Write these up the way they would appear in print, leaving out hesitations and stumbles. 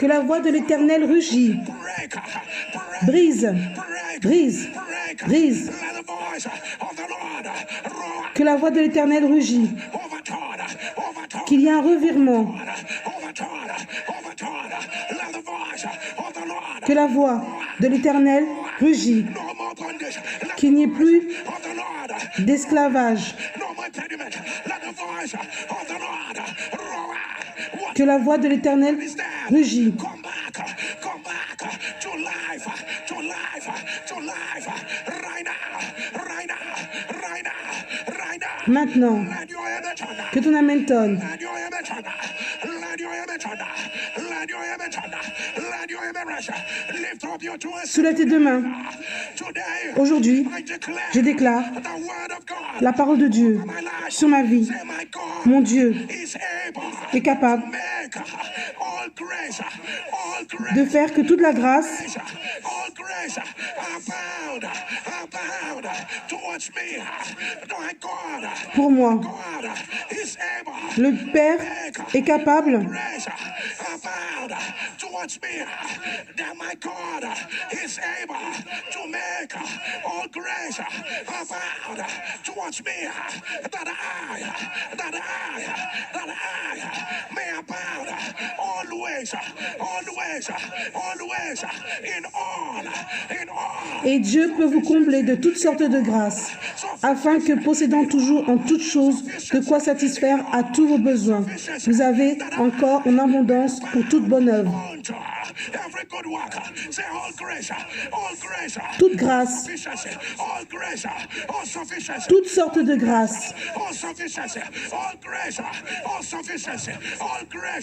Que la voix de l'Éternel rugit. Brise, brise, brise. Que la voix de l'Éternel rugit. Qu'il y ait un revirement. Que la voix de l'Éternel rugit. Qu'il n'y ait plus d'esclavage. Que la voix de l'Éternel rugit. Maintenant, que ton amen tonne. Soulève tes deux mains. Aujourd'hui, je déclare la parole de Dieu sur ma vie. Mon Dieu est capable de faire que toute la grâce pour moi. Le Père est capable et Dieu peut vous combler de toutes sortes de grâces, afin que, possédant toujours en toutes choses de quoi satisfaire à tous vos besoins, vous avez encore en abondance pour toute bonne œuvre. Toute grâce, toutes sortes de grâces,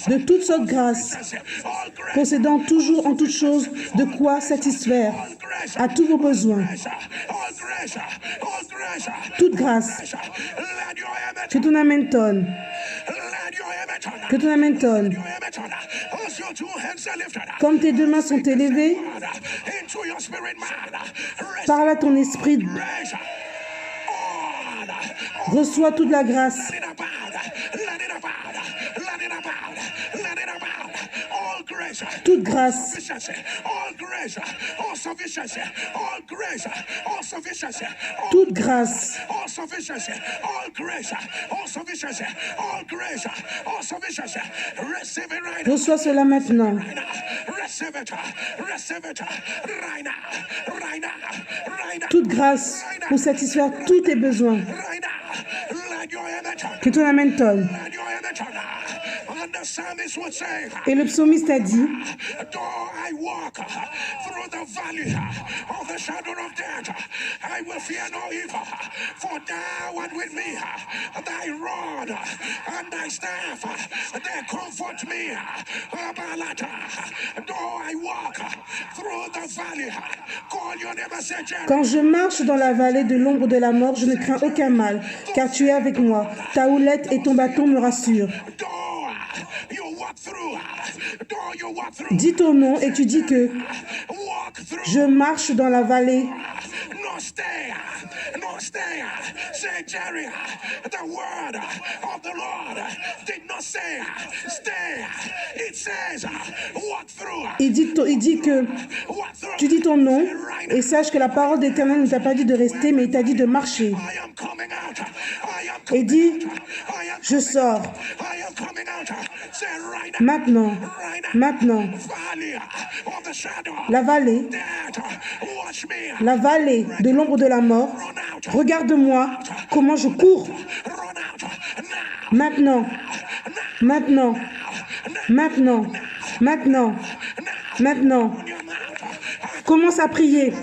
de toutes sortes de grâces, possédant toujours en toutes choses de quoi satisfaire à tous vos besoins. Toute grâce, que ton amen tonne. Que ton amen tonne. Comme tes deux mains sont élevées, parle à ton esprit. Reçois toute la grâce. Toute grâce. Toute grâce. Reçois cela maintenant. Toute grâce pour satisfaire tous tes besoins. Que ton amen tonne. Et le psalmiste a dit, quand je marche dans la vallée de l'ombre de la mort, je ne crains aucun mal, car tu es avec moi. Ta houlette et ton bâton me rassurent. Dis ton nom et tu dis que je marche dans la vallée. Il dit que tu dis ton nom et sache que la parole d'Éternel ne t'a pas dit de rester, mais il t'a dit de marcher. Et dit, je sors. Maintenant, la vallée de l'ombre de la mort, regarde-moi comment je cours. Maintenant, commence à prier.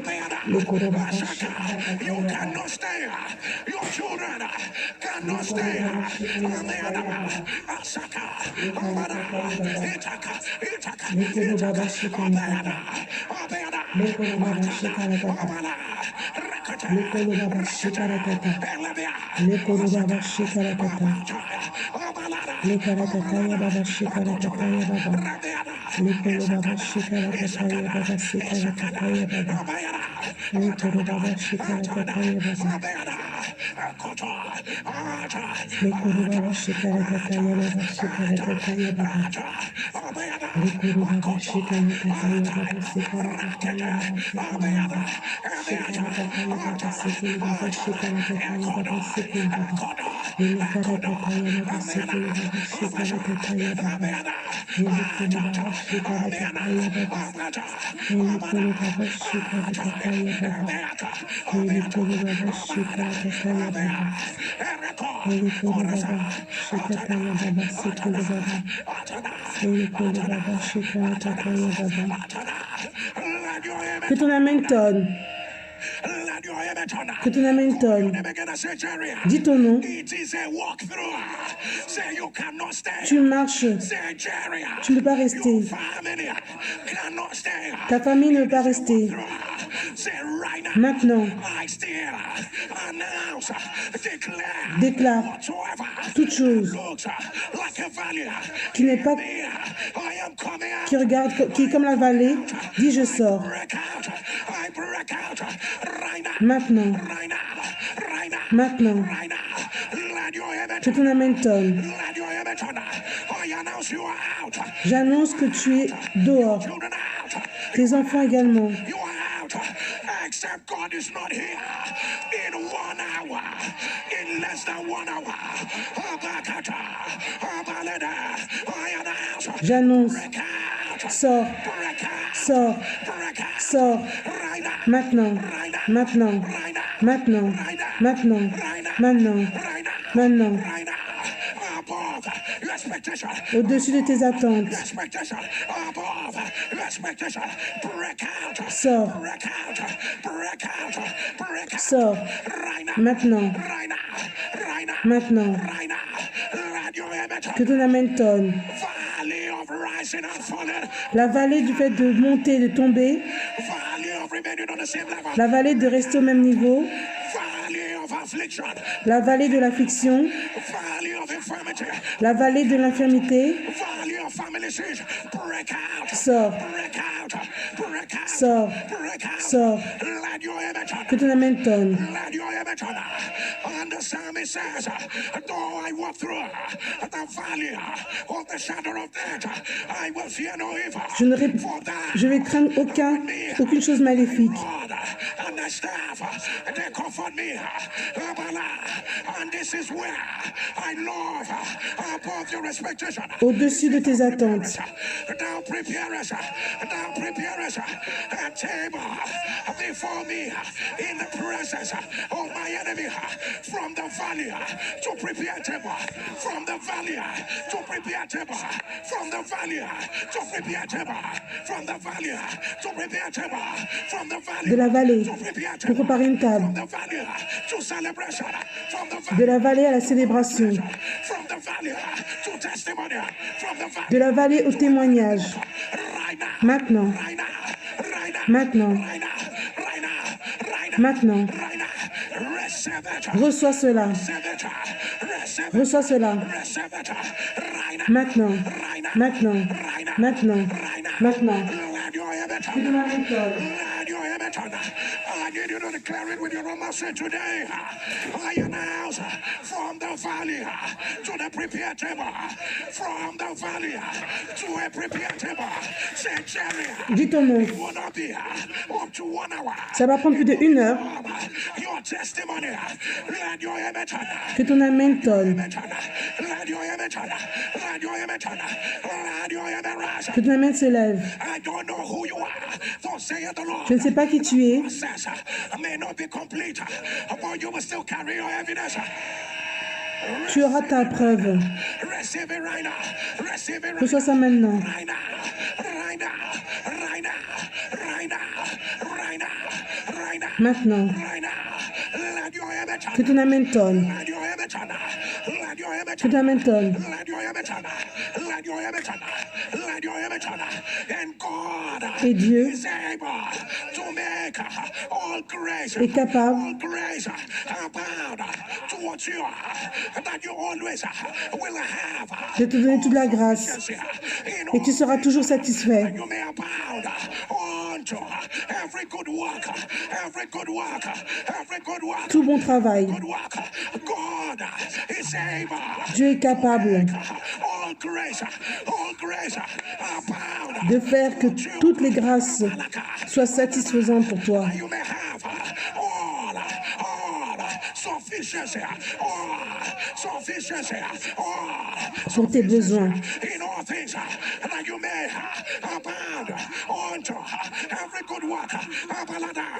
Que ton amen tonne. Que ton amen tonne. Dis ton nom. Tu marches. Tu ne peux pas rester. Ta famille ne peut pas rester. Maintenant, déclare toute chose qui n'est pas, qui regarde, qui est comme la vallée, dis je sors. Maintenant, maintenant, que ton amen tonne. J'annonce que tu es dehors. Tes enfants également. J'annonce, sors, sors, sors, maintenant, maintenant, maintenant, maintenant, maintenant, maintenant, au-dessus de tes attentes. Sors, sors, maintenant, maintenant, que ton amen tonne. La vallée du fait de monter et de tomber, la vallée de rester au même niveau, la vallée de l'affliction, la vallée de l'infirmité. Sors, sors, sors, que ton amen tonne. Je vais craindre aucune chose maléfique. Au-dessus de tes attentes. De la vallée pour préparer une table. De la vallée à la célébration. De la vallée au témoignage. Maintenant. Maintenant. Maintenant. Reçois cela. Reçois cela. Maintenant. Maintenant. Maintenant. Maintenant. I need you to declare it with your own mouth. Say today, I announce from the valley to the prepared table, from the valley to a prepared table. Say, Jerry, dis ton nom. Ça va prendre plus de 1 heure. Que ton amen tonne. Que ton amen s'élève. Je ne sais pas qui tu es. Tu auras ta preuve. Reçois ça maintenant. Maintenant. Que ton amen tonne. Que ton amen tonne. Et Dieu est capable de te donner toute la grâce et tu seras toujours satisfait. Tout bon travail. Dieu est capable de faire que toutes les grâces soient satisfaisantes pour toi. Pour tes besoins.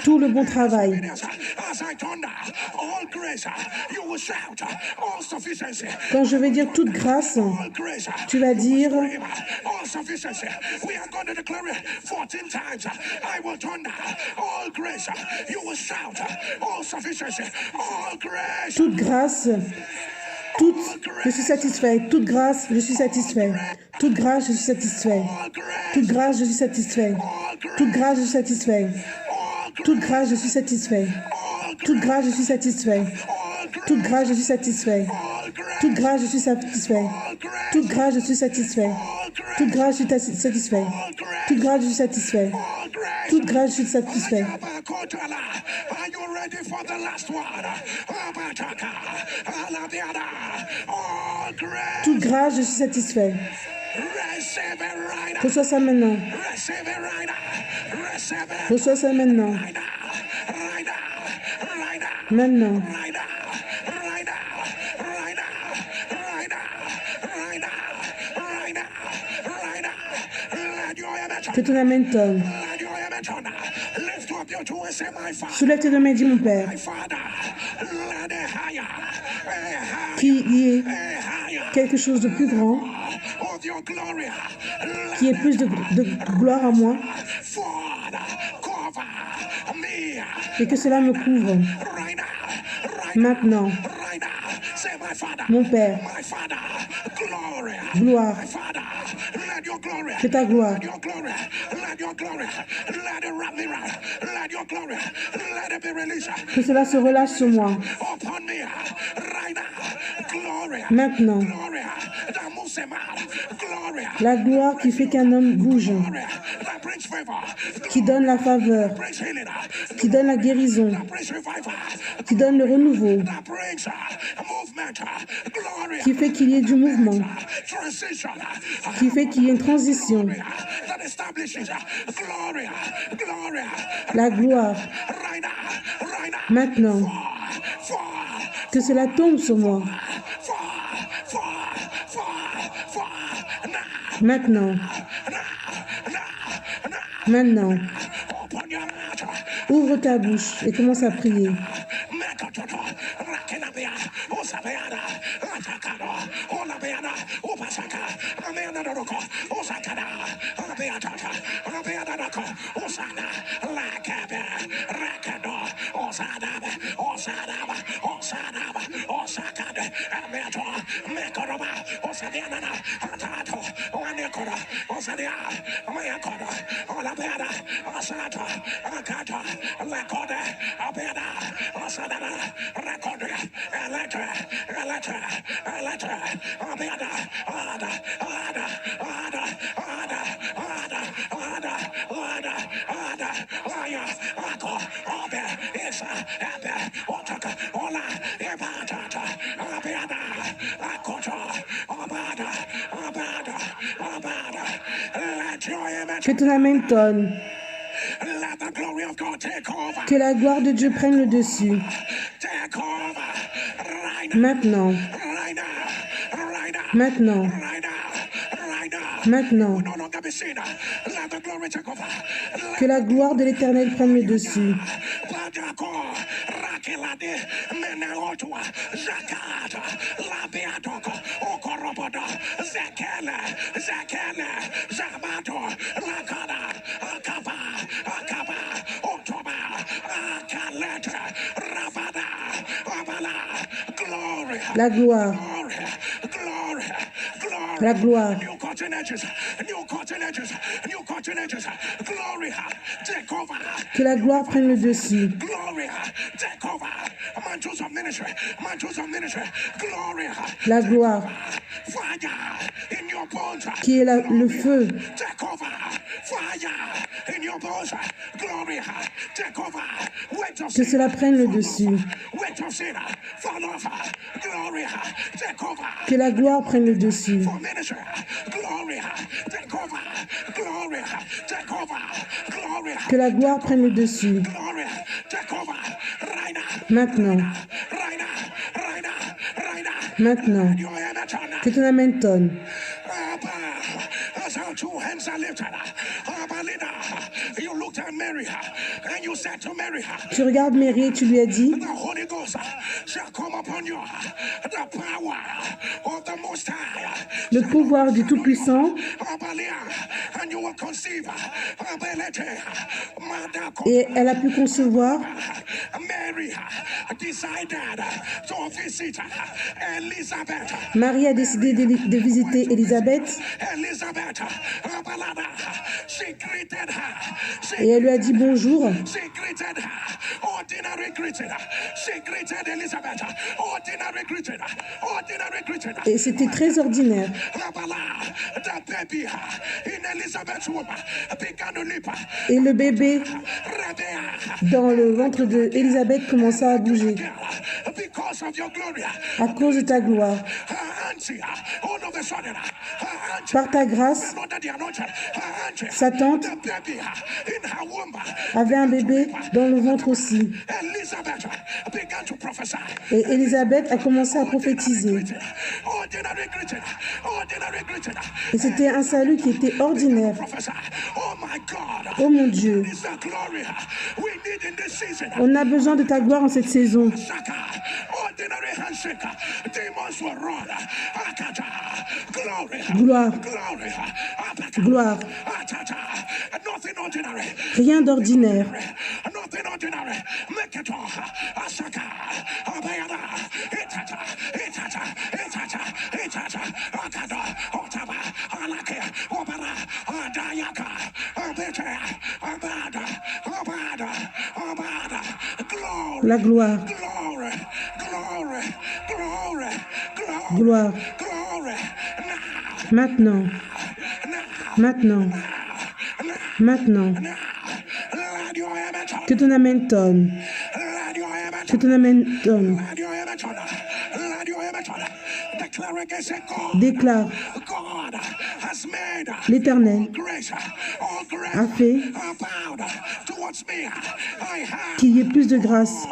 Tout le bon travail. Quand je vais dire toute grâce, tu vas dire toute grâce, je suis satisfait. Toute grâce, je suis satisfait. Toute grâce, je suis satisfait. Toute grâce, je suis satisfait. Toute grâce, je suis satisfait. Toute grâce, je suis satisfait. Toute grâce, je suis satisfait. Toute grâce, je suis satisfait. Toute grâce, je suis satisfait. Toute grâce, je suis satisfait. Toute grâce, je suis satisfait. Toute grâce, je suis satisfait. Toute grâce, je suis satisfait. Toute grâce, je suis satisfait. Reçois ça maintenant. Reçois ça maintenant. Maintenant. Que ton amen tonne. Soulève tes deux mains et dis mon Père. Qu'il y ait quelque chose de plus grand, qui ait plus de gloire à moi, et que cela me couvre. Maintenant, mon Père, gloire, que ta gloire, que cela se relâche sur moi. Maintenant, la gloire qui fait qu'un homme bouge, qui donne la faveur, qui donne la guérison, qui donne le renouveau, qui fait qu'il y ait du mouvement, qui fait qu'il y ait une transition. La gloire, maintenant, que cela tombe sur moi. Maintenant, ouvre ta bouche et commence à prier. Que ton amen tonne. Que la gloire de Dieu prenne le dessus. Maintenant. Maintenant. Maintenant. Que la gloire de l'Éternel prenne le dessus. La gloire. La gloire. Que la gloire prenne le dessus. La gloire. Qui est le feu. Que cela prenne le dessus. Que la gloire prenne le dessus. Que la gloire prenne le dessus. Maintenant. Maintenant. Que ton amen tonne. Tu regardes Mary et tu lui as dit, le pouvoir du Tout-Puissant, et elle a pu concevoir. Marie a décidé de visiter Élisabeth et elle lui a dit bonjour. Et c'était très ordinaire. Et le bébé dans le ventre d'Élisabeth commença à bouger à cause de ta gloire. Par ta grâce, sa tante avait un bébé dans le ventre aussi. Et Élisabeth a commencé à prophétiser. Et c'était un salut qui était ordinaire. Oh mon Dieu, on a besoin de ta gloire en cette saison. Gloire, gloire. Rien d'ordinaire. La gloire. Gloire. Maintenant. Maintenant. Maintenant. Que ton amen tonne. Que ton amen tonne. Déclare. L'Éternel a fait qu'il y ait plus de grâce.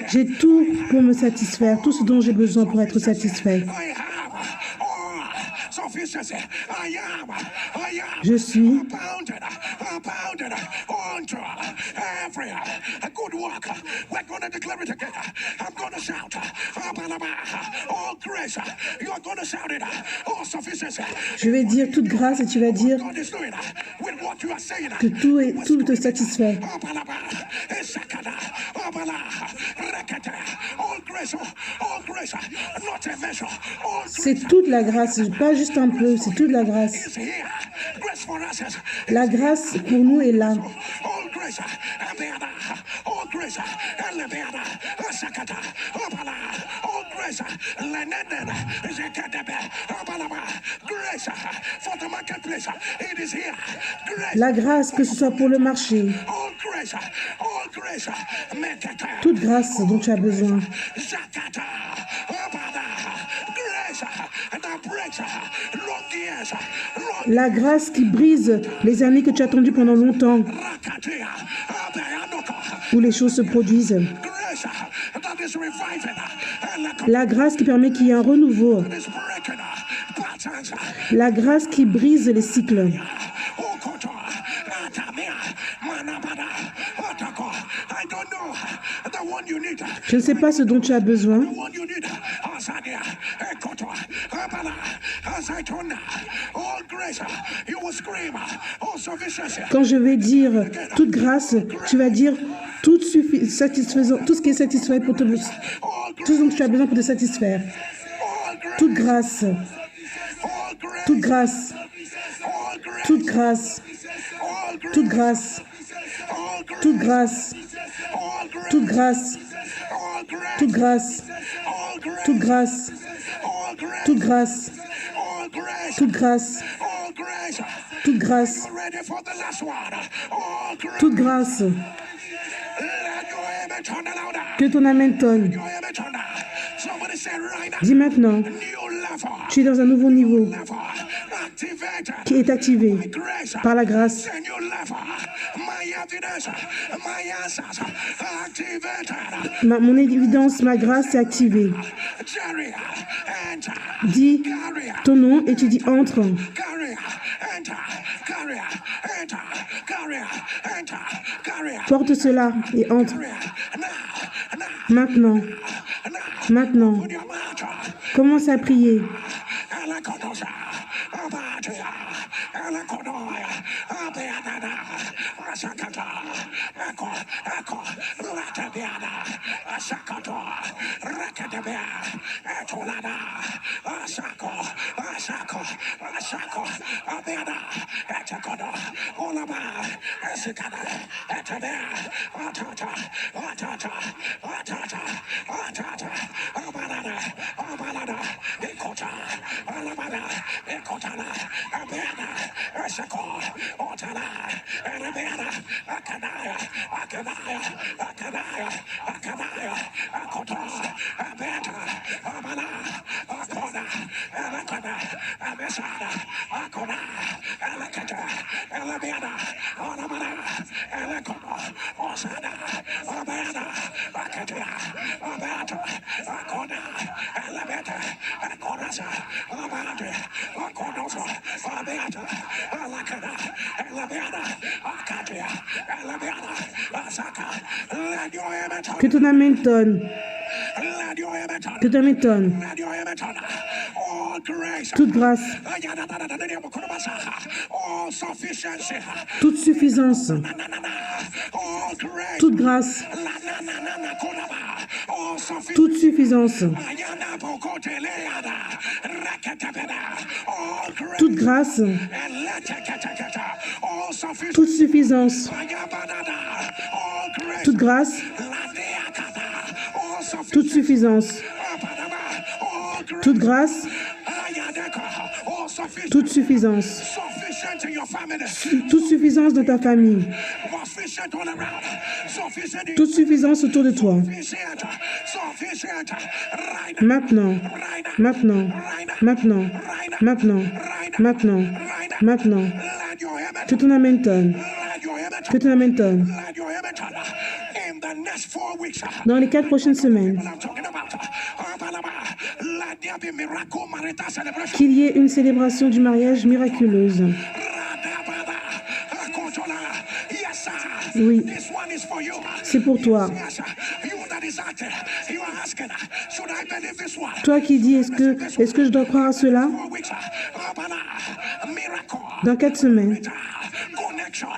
J'ai tout pour me satisfaire, tout ce dont j'ai besoin pour être satisfait. Je suis je vais dire toute grâce et tu vas dire que tout te satisfait. C'est toute la grâce, pas juste un peu, c'est toute la grâce. La grâce pour nous est là. La grâce, que ce soit pour le marché, toute grâce dont tu as besoin. La grâce qui brise les années que tu as attendues pendant longtemps, où les choses se produisent. La grâce qui permet qu'il y ait un renouveau. La grâce qui brise les cycles. Je ne sais pas ce dont tu as besoin. Quand je vais dire toute grâce, tu vas dire tout satisfaisant, tout ce qui est satisfait pour tout ce dont tu as besoin pour te satisfaire. Toute grâce, toute grâce, toute grâce, toute grâce, toute grâce, toute grâce, toute grâce, toute grâce, toute grâce, toute grâce, toute grâce, toute grâce. Que ton amen tonne. Dis maintenant, tu es dans un nouveau niveau qui est activé par la grâce. Mon évidence, ma grâce est activée. Dis ton nom et tu dis entre. Porte cela et entre. Maintenant. Maintenant. Commence à prier. Que ton amen tonne. Que ton amen tonne. Toute grâce. Toute suffisance. Toute grâce. Toute suffisance. Toute grâce. Toute suffisance. Toute grâce. Toute suffisance. Toute grâce. Toute suffisance. Toute suffisance dans ta famille. Toute suffisance autour de toi. Maintenant, maintenant, maintenant, maintenant, maintenant, maintenant. Que ton amen tonne. Que ton amen tonne. Dans les 4 prochaines semaines, qu'il y ait une célébration du mariage miraculeuse. Oui, c'est pour toi. Toi qui dis, est-ce que je dois croire à cela? Dans 4 semaines,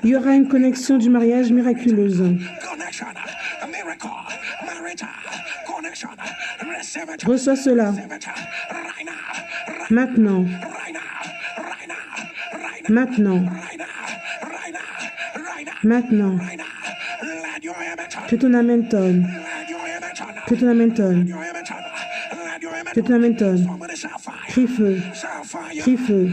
il y aura une connexion du mariage miraculeuse. Reçois cela. Maintenant. Maintenant. Maintenant. Que ton amen tonne. Que ton amen tonne. Que ton amen tonne. Crie feu. Crie feu.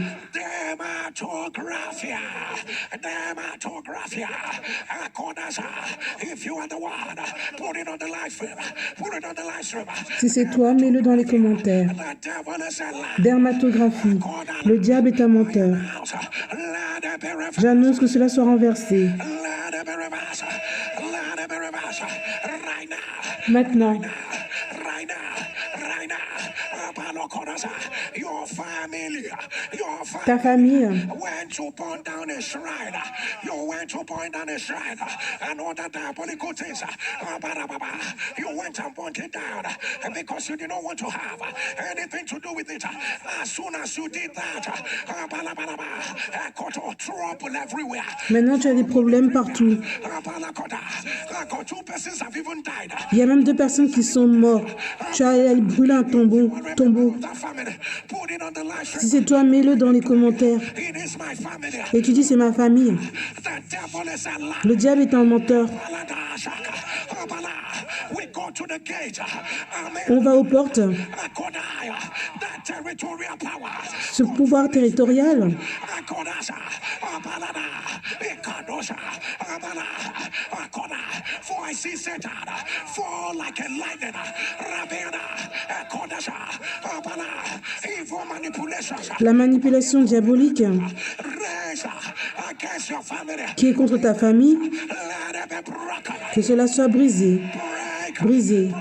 Si c'est toi, mets-le dans les commentaires. Dermatographie. Le diable est un menteur. J'annonce que cela soit renversé. Maintenant. Ta famille maintenant tu as des problèmes partout. Il y a même 2 personnes qui sont mortes. Tu as brûlé un tombeau. Si c'est toi, mets-le dans les commentaires. Et tu dis, c'est ma famille. Le diable est un menteur. On va aux portes. Ce pouvoir territorial la manipulation diabolique qui est contre ta famille, que cela soit brisé, brisé,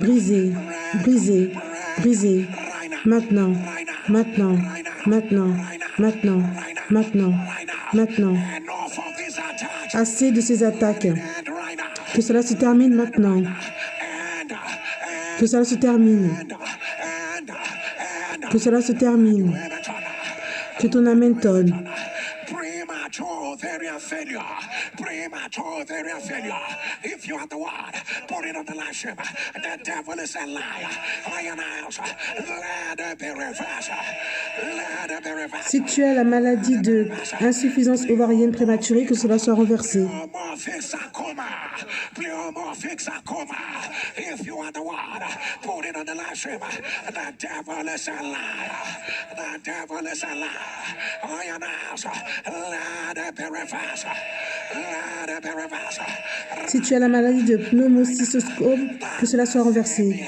brisé, brisé, brisé, maintenant, maintenant, maintenant, maintenant, maintenant, maintenant. Assez de ces attaques. Que cela se termine maintenant. Que cela se termine. Que cela se termine. Que ton amen tonne. Si tu as la maladie de insuffisance ovarienne prématurée, que cela soit renversé. Si tu as la maladie de pneumocystoscome, que cela soit renversé.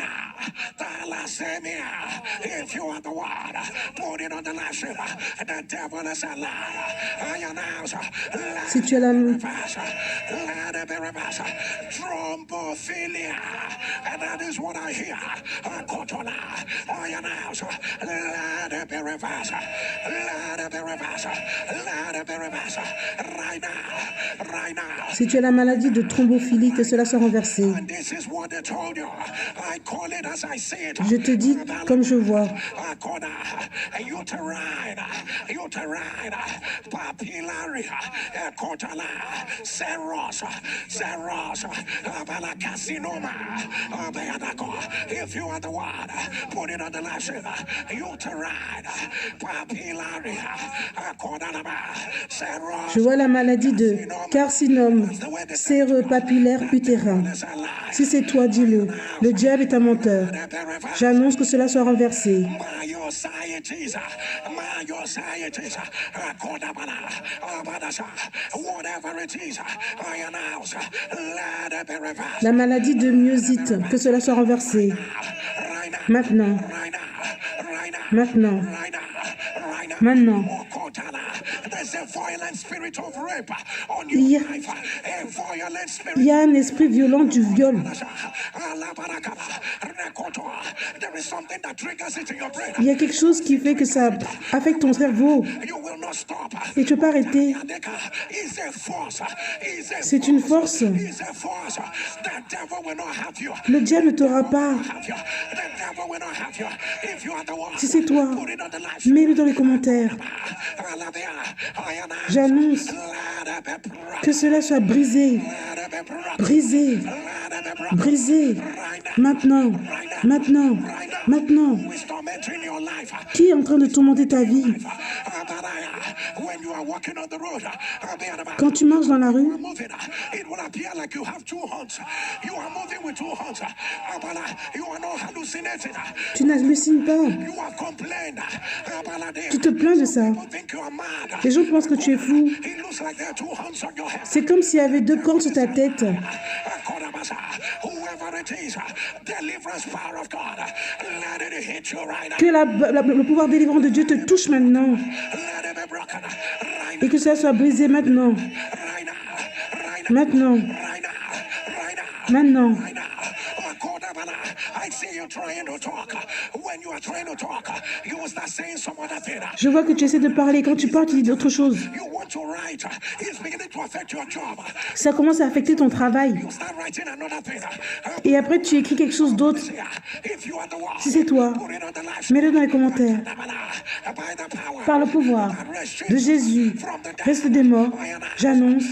Si tu as la si tu as la maladie de thrombophilie, que cela soit renversé. Je te dis comme je vois. Je vois la maladie de carcinome séreux papillaire utérin. Si c'est toi, dis-le. Le diable est un menteur. J'annonce que cela soit renversé. La maladie de myosite, que cela soit renversé. Maintenant. Maintenant. Maintenant. Il y a un esprit violent du viol. Il y a quelque chose qui fait que ça affecte ton cerveau. Et tu ne peux pas arrêter. C'est une force. Le diable ne t'aura pas. Si c'est toi, mets-le dans les commentaires. J'annonce que cela soit brisé, brisé, brisé, maintenant, maintenant, maintenant. Qui est en train de tourmenter ta vie? Quand tu marches dans la rue, tu n'hallucines pas. Tu te plains de ça. Les gens pensent que tu es fou. C'est comme s'il y avait deux cornes sur ta tête. Que le pouvoir délivrant de Dieu te touche maintenant. Et que ça soit brisé maintenant. Maintenant. Maintenant. Je vois que tu essaies de parler. Quand tu parles, tu dis d'autres choses. Ça commence à affecter ton travail. Et après, tu écris quelque chose d'autre. Si c'est toi, mets-le dans les commentaires. Par le pouvoir de Jésus, reste des morts, j'annonce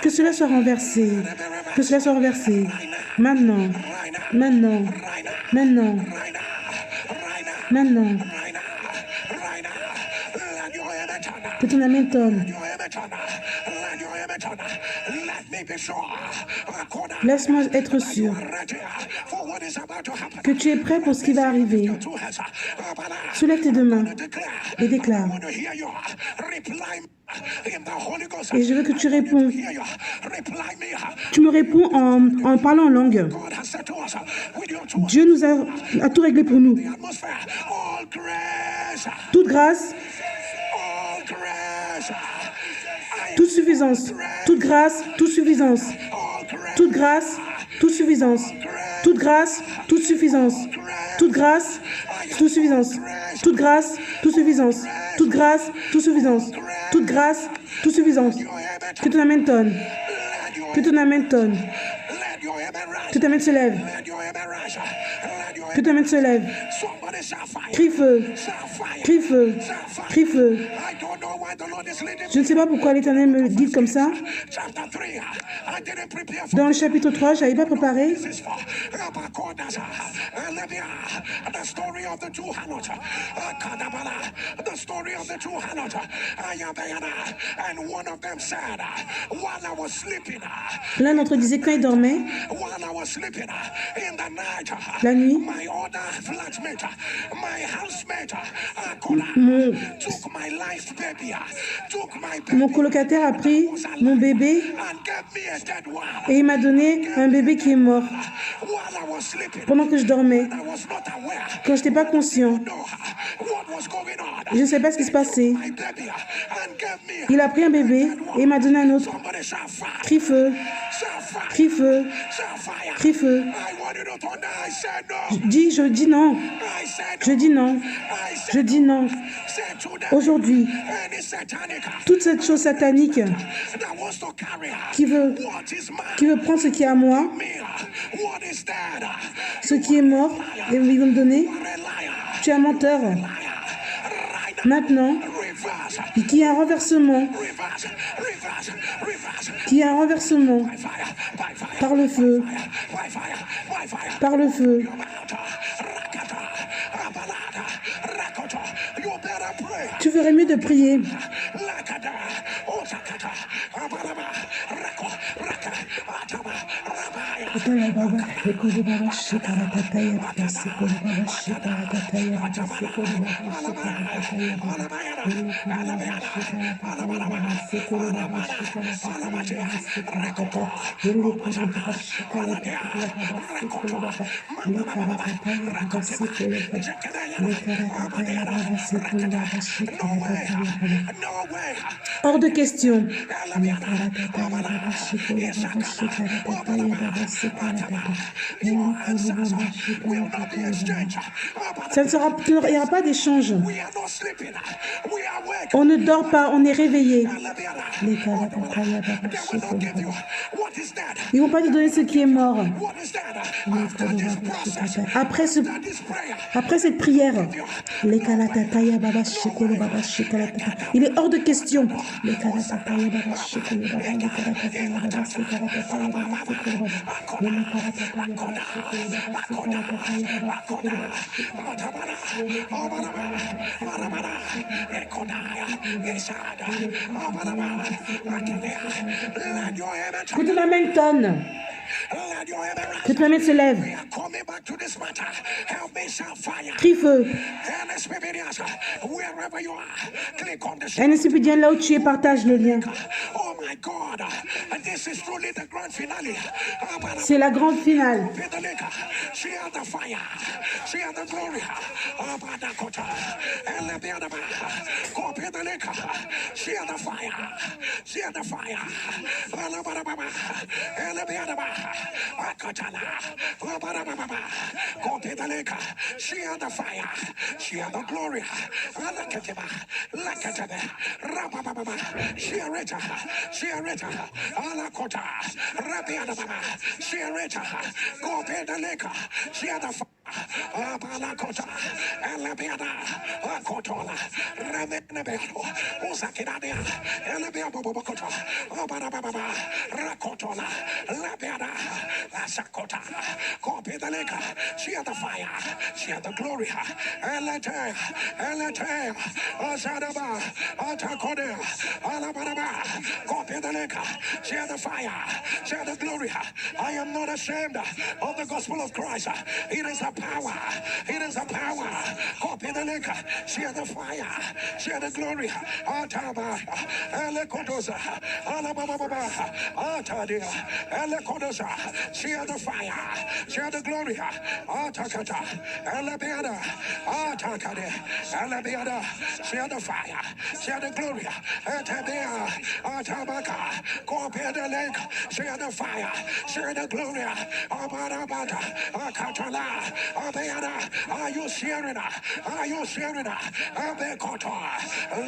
que cela soit renversé. Que cela soit renversé. Maintenant. Maintenant. Maintenant. Maintenant. Que ton amen tonne. Laisse-moi être sûr que tu es prêt pour ce qui va arriver. Soulève tes deux mains et déclare. Et je veux que tu réponds. Tu me réponds en parlant en langue. Dieu nous a tout réglé pour nous. Toute grâce, toute suffisance, toute grâce, toute suffisance, toute grâce, toute suffisance, toute grâce, toute suffisance, toute grâce, toute suffisance, toute grâce, toute suffisance, toute grâce, toute suffisance, toute grâce, toute suffisance. Que ton amen tonne, que ton amen tonne, que ton amen se lève, que ton amen se lève. Crie feu, crie feu, crie feu. Je ne sais pas pourquoi l'Éternel me dit comme ça. Dans le chapitre 3, je n'avais pas préparé. L'un d'entre eux disait quand il dormait, la nuit, mon colocataire a pris mon bébé et il m'a donné un bébé qui est mort pendant que je dormais, quand je n'étais pas conscient. Je ne sais pas ce qui se passait. Il a pris un bébé et il m'a donné un autre. Crie feu, crie feu, crie feu. Je dis non. Je dis non. Je dis non. Aujourd'hui, toute cette chose satanique qui veut prendre ce qui est à moi, ce qui est mort, et ils vont me donner, tu es un menteur. Maintenant, qu'il y a un renversement, qu'il y a un renversement par le feu, par le feu. Tu ferais mieux de prier. Hors de question. Il n'y aura pas d'échange. On ne dort pas, on est réveillé. Ils ne vont pas te donner ce qui est mort. Après cette prière, il est hors de question. Que ton amen tonne. Que ton amen se lève. Crie feu. NSPDien, là où tu es, partage le lien. C'est la grande finale. She had the fire, she had the glory, she had Rita, Alakota, Rabiana, she had Rita, go pay the liquor, she had the fire. Abalakota, Elebeada, Akotola, Remenebeado, Usakiradia, Elebeabobokota, Abarababa, Rakotola, Labeada, Asakota, Copidaleka, she had the fire, she had the glory, Elete, Asadaba, Atakode, Alabaraba, Copidaleka, she had the fire, she had the glory. I am not ashamed of the gospel of Christ. It is a power. It is a power. Copy the link. Share the fire. Share the glory. Ataba. Elekodosa. Alababa. Atadia. Elekodosa. Share the fire. Share the glory. Atakata. Elebeada. Atakade. Elebeada. Share the fire. Share the glory. Atabea. Atabaka. Copy the link. Share the fire. Share the glory. Abarabata. Akatala. Abeada. Are you sharing? Are you sharing? Abekoto.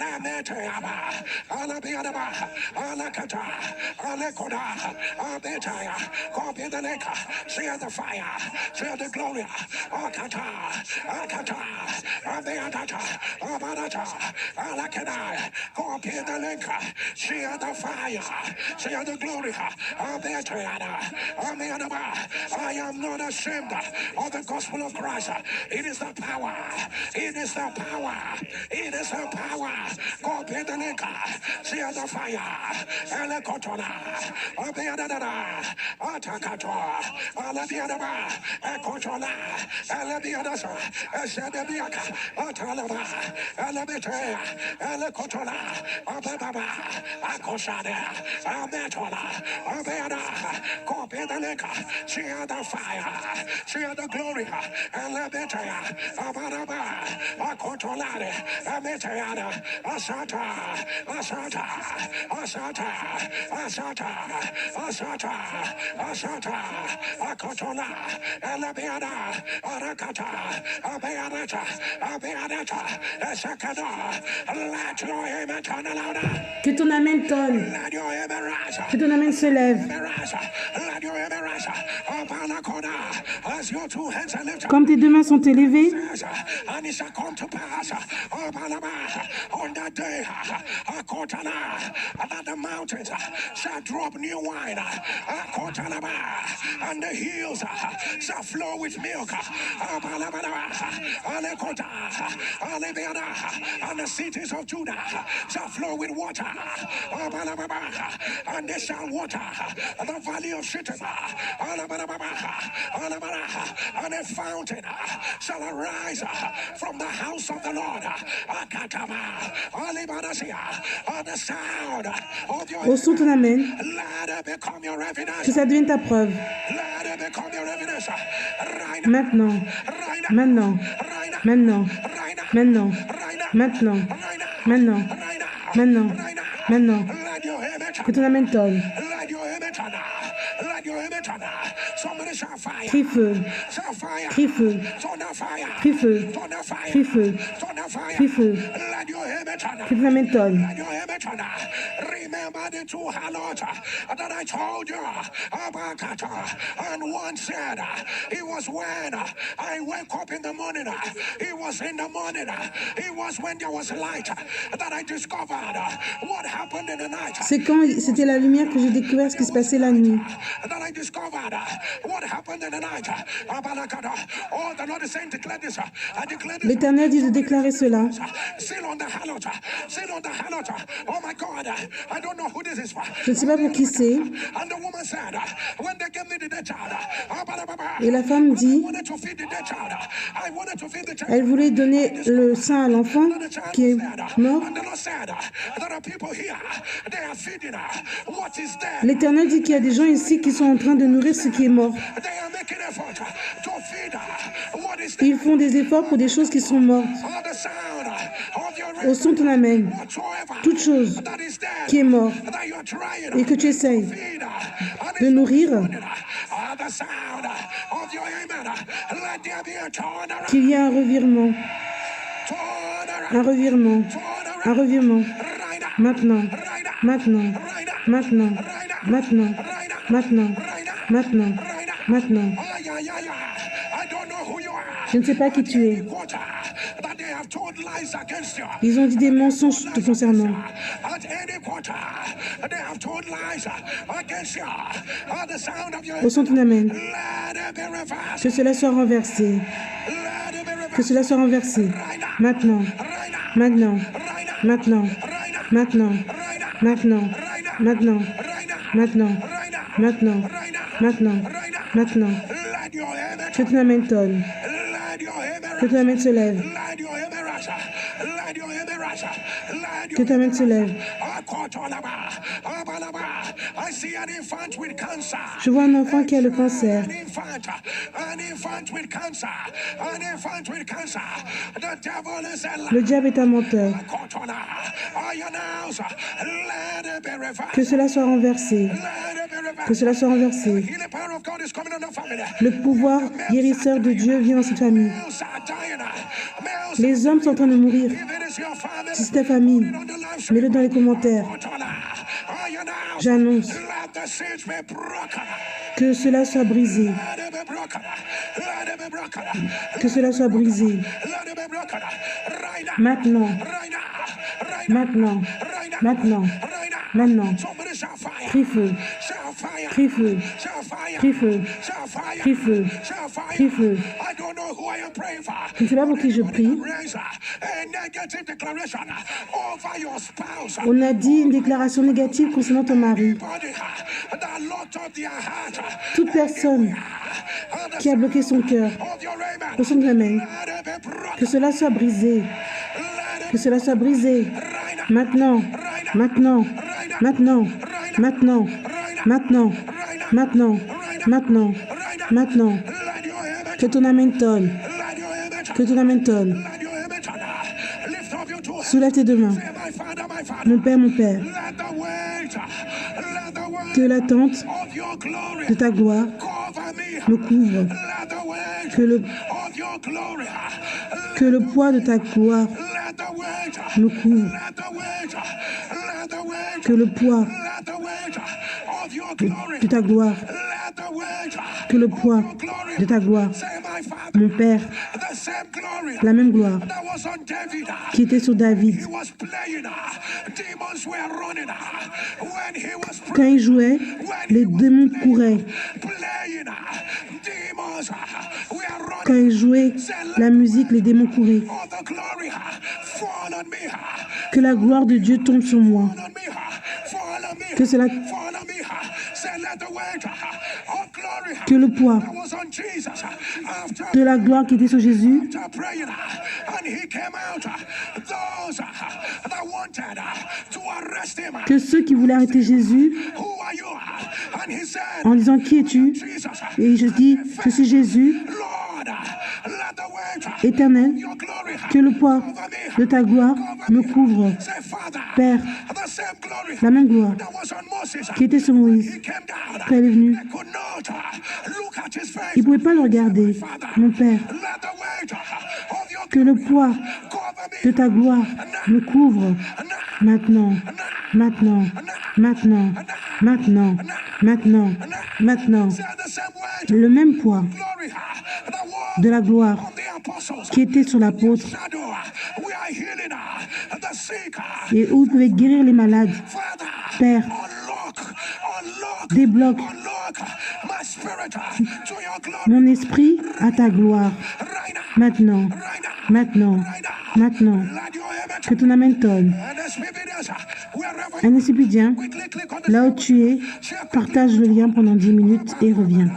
Lameteaba. Alabeadaba. Alakata. Alekoda. Abetaya. Copy the lake. Share the fire. Share the glory. Akata. Akata. Abeadata. Abarata. Alakada. Copy the lake. Share the fire. Share the glory. Abetayada. Ameadaba. I am not ashamed of the gospel of Christ. It is the power. It is the power. It is the power. Go Petaleka. See the fire. Elekotona. Abeadada. Atakato. Alabiadaba. Ekotona. Alabiadasa. Esedebiaka. Atalaba. Elabete. Elekotona. Ababa. Akosade. Abetola. Abeada. Go Petaleka. See the fire. See the glory. Elebetea, Abaraba, Akotolade, Ameteada, Asata, Asata, Asata, Asata, Asata, Asata, Akotola, Elebeada, Arakata, Abeadata, Abeadata, Esakada, let your amen turn louder. Que ton amen tonne. Let your amen rise. Que ton amen se lève. Let your amen rise. Abanakoda, as your two hands are lifted. Comme tes deux mains sont élevées, And it shall come to pass on that day, that the mountains shall drop new wine, and the hills shall flow with milk, and the cities of Judah shall flow with water, and they shall water the valley of Shittim, and a fountain shall arise from the house of the Lord. The sound of your au son ton amen, let it become your evidence. que ça devienne ta preuve. Let it become your evidence. Right now. Maintenant, Right now. maintenant, Right now. maintenant, Right now. maintenant, Right now. maintenant, Right now. maintenant, Right now. maintenant, Right now. maintenant. Let your image Que ton amen tonne. let your image let your image somebody shall fire. Crie feu, Shall fire. crie feu, Turn the fire. crie feu, Turn the fire. crie feu, Turn the fire. crie feu. Let your image Que ton amen tonne. let your image remember the two harlots that I told you about. And one said, it was when I wake up in the morning. It was in the morning. It was when there was light that I discovered what happened in the night. C'est quand c'était la lumière que j'ai découvert ce qui se passait la nuit. That I discovered what happened in the night. Oh, the Lord is saying, declare this. I declare this. L'Éternel dit de déclarer cela. Still on the harlot. Still on the harlot. Oh my God, I don't know who this is for. Je ne sais pas pour qui c'est. And the woman said, when they gave me the dead child, Et la femme I dit, wanted to feed the dead child. I wanted to feed the child. elle voulait donner le sein à l'enfant qui est mort. And the Lord said, there are people here, they are feeding. What is there? L'Éternel dit qu'il y a des gens ici qui sont en train de nourrir ce qui est mort. They are making effort to feed. What is there? Ils font des efforts pour des choses qui sont mortes. On the sound of your Au son de ton amen, whatsoever toute chose that is there, qui est morte that you are trying et que tu essayes feed, and de nourrir, the sound of your amen. Let there be a turnaround. qu'il y ait un revirement, un revirement, un revirement. Right now. Maintenant, Right now. maintenant, Right now. maintenant, Right now. maintenant, Right now. maintenant, Right now. maintenant, Right now. maintenant. I don't know who you are. Je ne sais pas qui tu es. Ils ont dit des mensonges te concernant. Au son ton amen. Que cela soit renversé. Que cela soit renversé. Maintenant. Maintenant. Maintenant. Maintenant. Maintenant. Maintenant. Maintenant. Maintenant. Maintenant. Maintenant. Que ton amen tonne. Que ton amen se lève. Que ta main se lève. Je vois un enfant qui a le cancer. Le diable est un menteur. Que cela soit renversé. Que cela soit renversé. Le pouvoir guérisseur de Dieu vient dans cette famille. Les hommes sont en train de mourir. Si c'est ta famille, mets-le dans les commentaires. J'annonce que cela soit brisé. Que cela soit brisé. Maintenant. Maintenant. Maintenant. Maintenant. Crie feu. Crie feu. Crie feu. Crie feu. Crie feu. Je ne sais pas pour qui je prie. On a dit une déclaration négative concernant ton mari. Toute personne qui a bloqué son cœur, au son de la main, que cela soit brisé. Que cela soit brisé. Maintenant. Maintenant. Maintenant. Maintenant. Maintenant. Maintenant. Maintenant. Maintenant. Que ton amen tonne. Que ton amen tonne. Soulève tes deux mains. Mon Père, que l'attente de ta gloire me couvre. Que le poids de ta gloire me couvre. Que le poids de ta gloire, que le poids de ta gloire, mon Père, la même gloire qui était sur David. Quand il jouait, les démons couraient. Quand il jouait la musique, les démons couraient. Que la gloire de Dieu tombe sur moi. Que le poids de la gloire qui était sur Jésus, que ceux qui voulaient arrêter Jésus en disant qui es-tu, et je dis je suis Jésus, Éternel, que le poids de ta gloire me couvre. Père, la même gloire qui était sur Moïse, quand il est venu, il ne pouvait pas le regarder. Mon Père, que le poids de ta gloire me couvre. Maintenant, maintenant, maintenant, maintenant, maintenant, maintenant. Le même poids de la gloire qui était sur l'apôtre et où il pouvait guérir les malades. Père, débloque mon esprit à ta gloire. Maintenant, maintenant, maintenant. Que ton amen tonne. Un récipient, là où tu es, partage le lien pendant 10 minutes et reviens.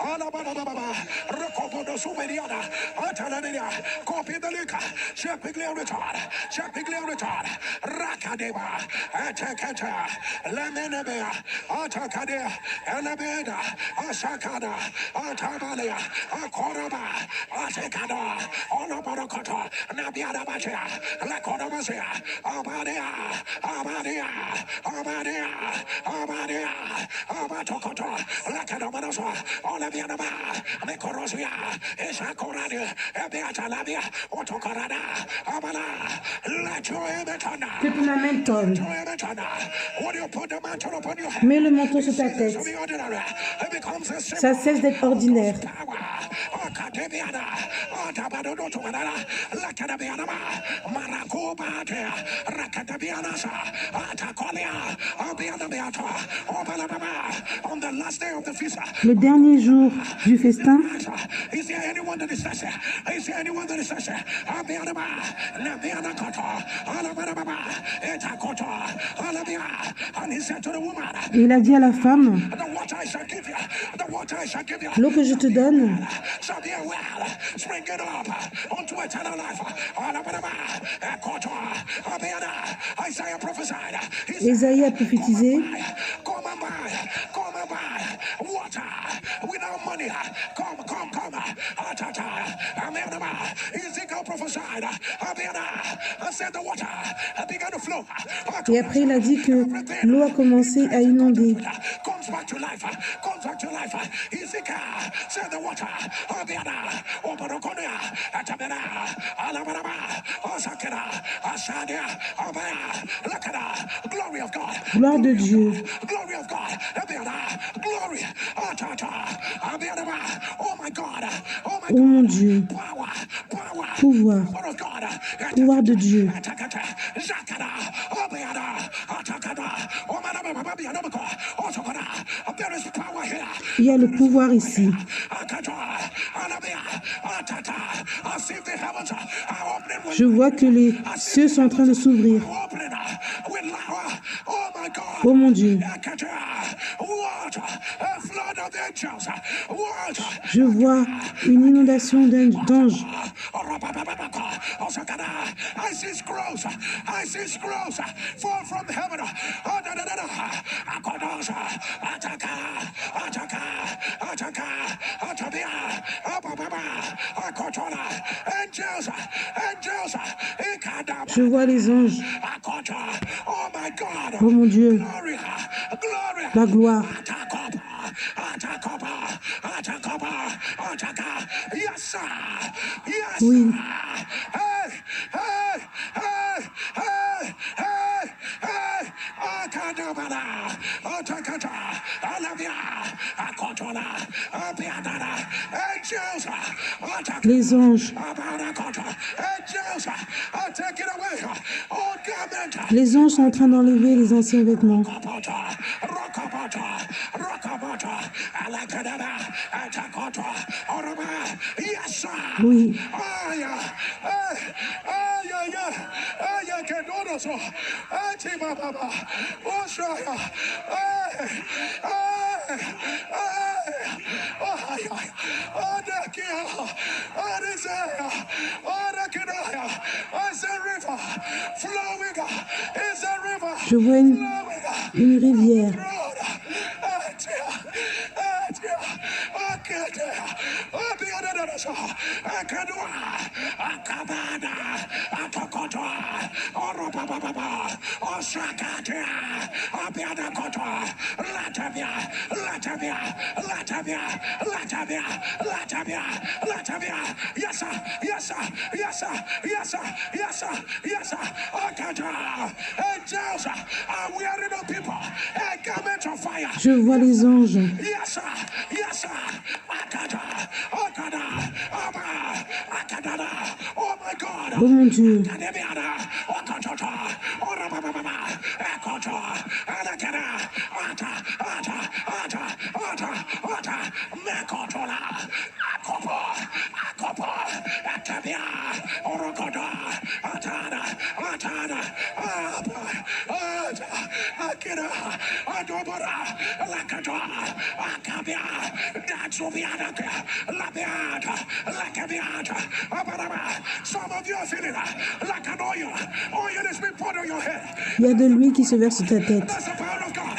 Alabama, Rocobo Sumeriana, Atalania, Copy the Lica, Shepiglia Richard, Shepiglia Richard, Rakadeva, Atakata, Lamenabea, Atakadea, Elabeda, Asakada, Atabalia, Akoraba, Atekada, Olabarokota, Nabiada Batia, Lakodabasia, Abadia, Abadia, Abadia, Abadia, Abatokota, Lakadamanasa, Olabianaba, Mekorosia, Isakoradi, Ebiata Labia, Otokarada, Abala, Latoemetana, Que ton amène tombe. What do you put the mantle upon your head? Mets le manteau sur ta tête. It becomes a symbol. Ça cesse d'être ordinaire. On the last day of the feast, Le dernier jour du festin, is there anyone that is there? Is there anyone that is there? And he said to the woman, et il a dit à la femme, the water I shall give you, the water I shall give you, l'eau que je te donne shall be a well, springing up unto eternal life. Isaiah prophesied. Isaïe a prophétisé, Come and buy water without money. Come. Ezekiel prophesied. And said the water began to flow. et après il a dit que l'eau a commencé à inonder. Comes back to life. Comes back to life. Ezekiel said the water. Glory of God. Gloire de Dieu. Glory of God. Glory. Oh my God. Oh my Oh mon Dieu, power. pouvoir, Power of God. pouvoir de Dieu. There is power here. Il y a le pouvoir ici. Je vois que les cieux sont en train de s'ouvrir. Oh mon Dieu, je vois une inondation d'anges. I see scrolls fall from heaven. Angels. Je vois les anges. Oh my God. Oh mon Dieu, Glory. la gloire. Yes, sir. Yes. Oui, les anges. Les anges sont en train d'enlever les anciens vêtements. Oui, je vois une rivière. Je vois les anges. Oh mon Dieu. Some of you are feeling like an oil. Oil has been poured on your head. Il y a de l'huile qui se verse sur ta tête. That's the power of God.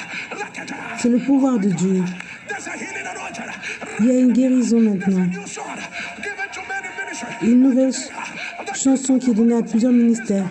C'est le pouvoir de Dieu. There's a healing anointing. Il y a une guérison maintenant. New song given to many ministry. Une nouvelle chanson qui est donnée à plusieurs ministères.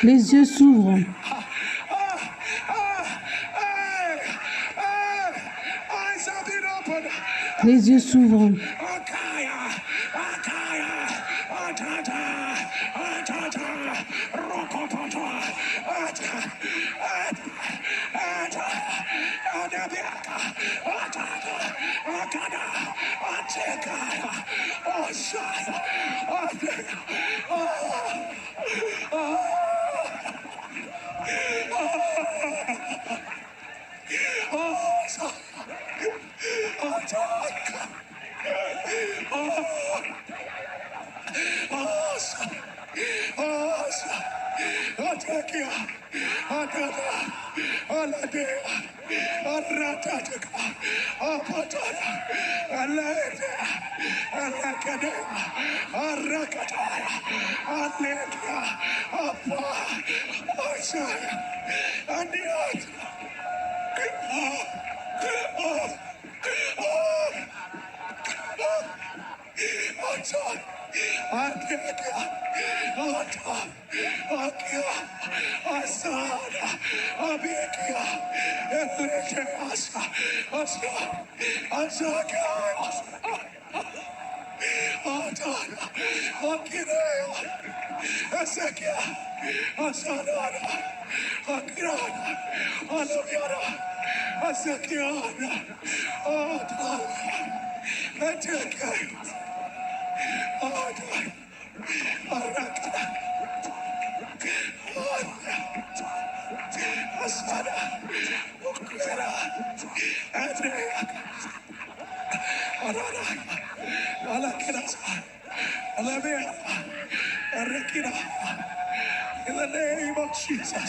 Les yeux s'ouvrent. Les yeux s'ouvrent.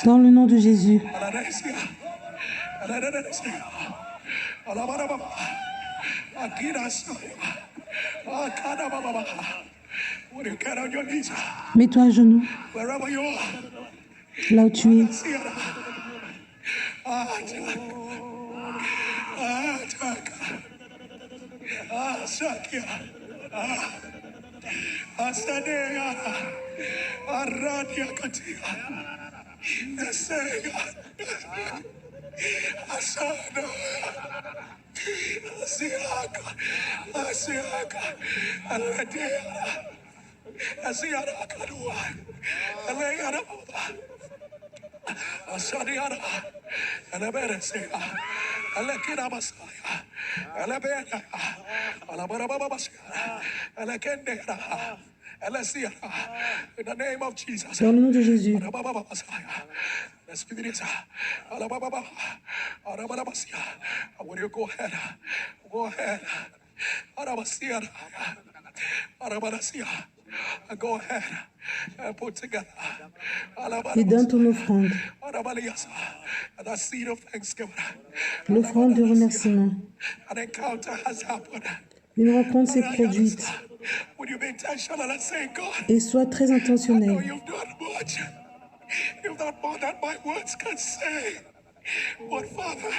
Dans le nom de Jésus. Mets-toi à genoux. Là où tu es. Asiara Kadua, Elegana, Asadiana, Eleberesia, Elekina Masaya, Elebena, Alabarababasya, Elekendera, Elesia, in the name of Jesus. Dans le nom de Jésus. I want you to go ahead. Go ahead. Go ahead and put together Et donne ton offrande. that seed of thanksgiving. L'offrande de remerciement. An encounter has happened. Une rencontre s'est produite. Would you be intentional and say, God, Et sois très I know intentionnel. you've done much. You've done more than my words can say. But Father,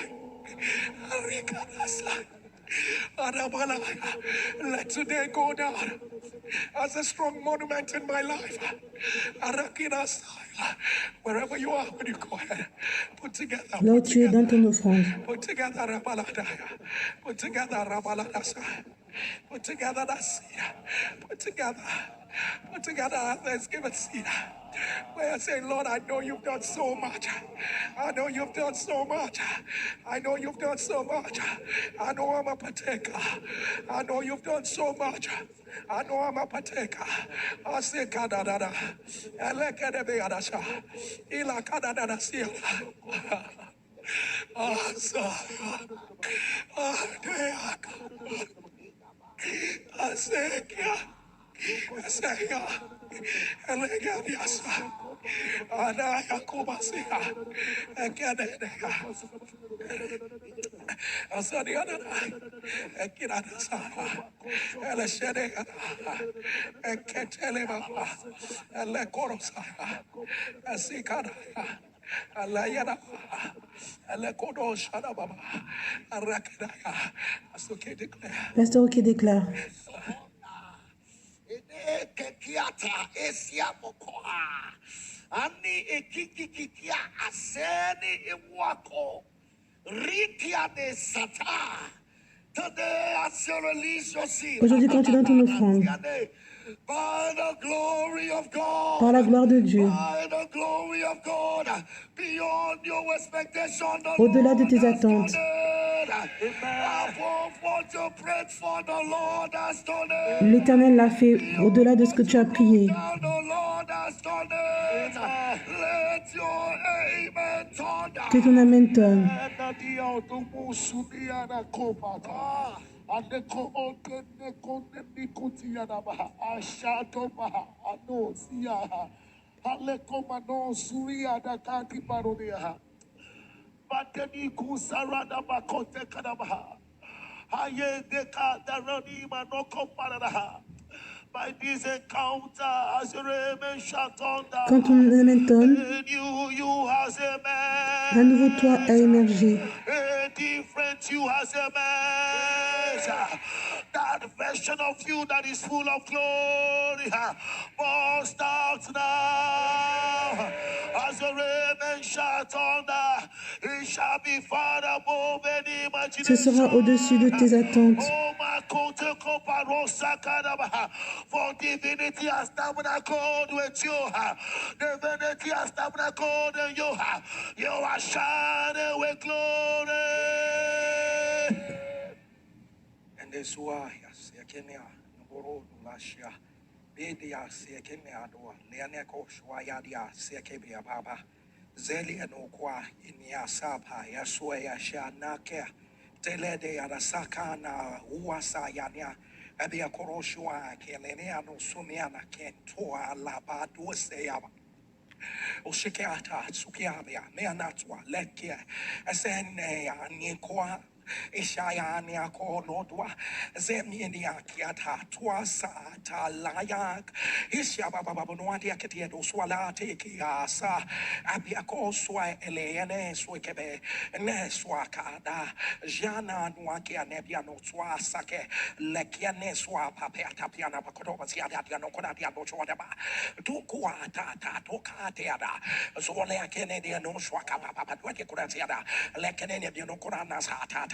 let today go down as a strong monument in my life. Wherever you are, when you go ahead, put together. Là où tu es, donne ton offrande. Put together Rabaladaya. Put together Rabaladasa. Put together that seed. Put together that Thanksgiving seed. Where I say, Lord, I know you've done so much. I know you've done so much. I know you've done so much. I know I'm a partaker. I know you've done so much. I know I'm a partaker. I say, Kadadada. Elekedebeadasha. Ilakadadada siya. Pasteur Oké déclare. Ani ekikikia aseni imwako rikia de sata. Today as you release your seed. Aujourd'hui, quand tu donnes ton offrande, By the glory of God. par la gloire de Dieu, By the glory of God. Beyond your expectation. au-delà de tes attentes, l'Éternel l'a fait au-delà de ce que tu as prié. Que ton amen tonne. Bateni kusarada bakote kadabaha. Haye deka darani manoko paradaha. By this encounter, as your amen shall thunder, Quand ton amen tonne, you has a man. un nouveau toit a émergé. A different you has emerged. That version of you that is full of glory burst out now. As your amen shall thunder, it shall be far above any Ce imagination. sera au-dessus de tes attentes. Oh, my kote koparosa kadaba. For divinity has tabernacled with you. Divinity has tabernacled in you. You are shining with glory. And this why Sekenia Naboro Lashia Bedia Sekenia Dua Leaneko Shwayadia Sekebia Baba Zeli and Okwa Inia Sapa Yasua Yasha Nake Telede Arasakana Uasa Yania Abia Koroshua Kelenia no Sumiana Kentua Labadu Seyaba Oshikiata Sukiabia Meanatwa Lekia Asene Nikoa Ishaya niako nodwa zemienia kiata tuasa talayak isya baba noati aketia do swala teki asa abiako swa eleene swekebe ne swakada jana nuakia nebia no swa sake lekia ne swa papea tapiana bakodoba siada dia no kona dia no chwada ba tukua ta toka teada zole akene dia no swaka papa duake kura siada lekene dia no kona nasa ta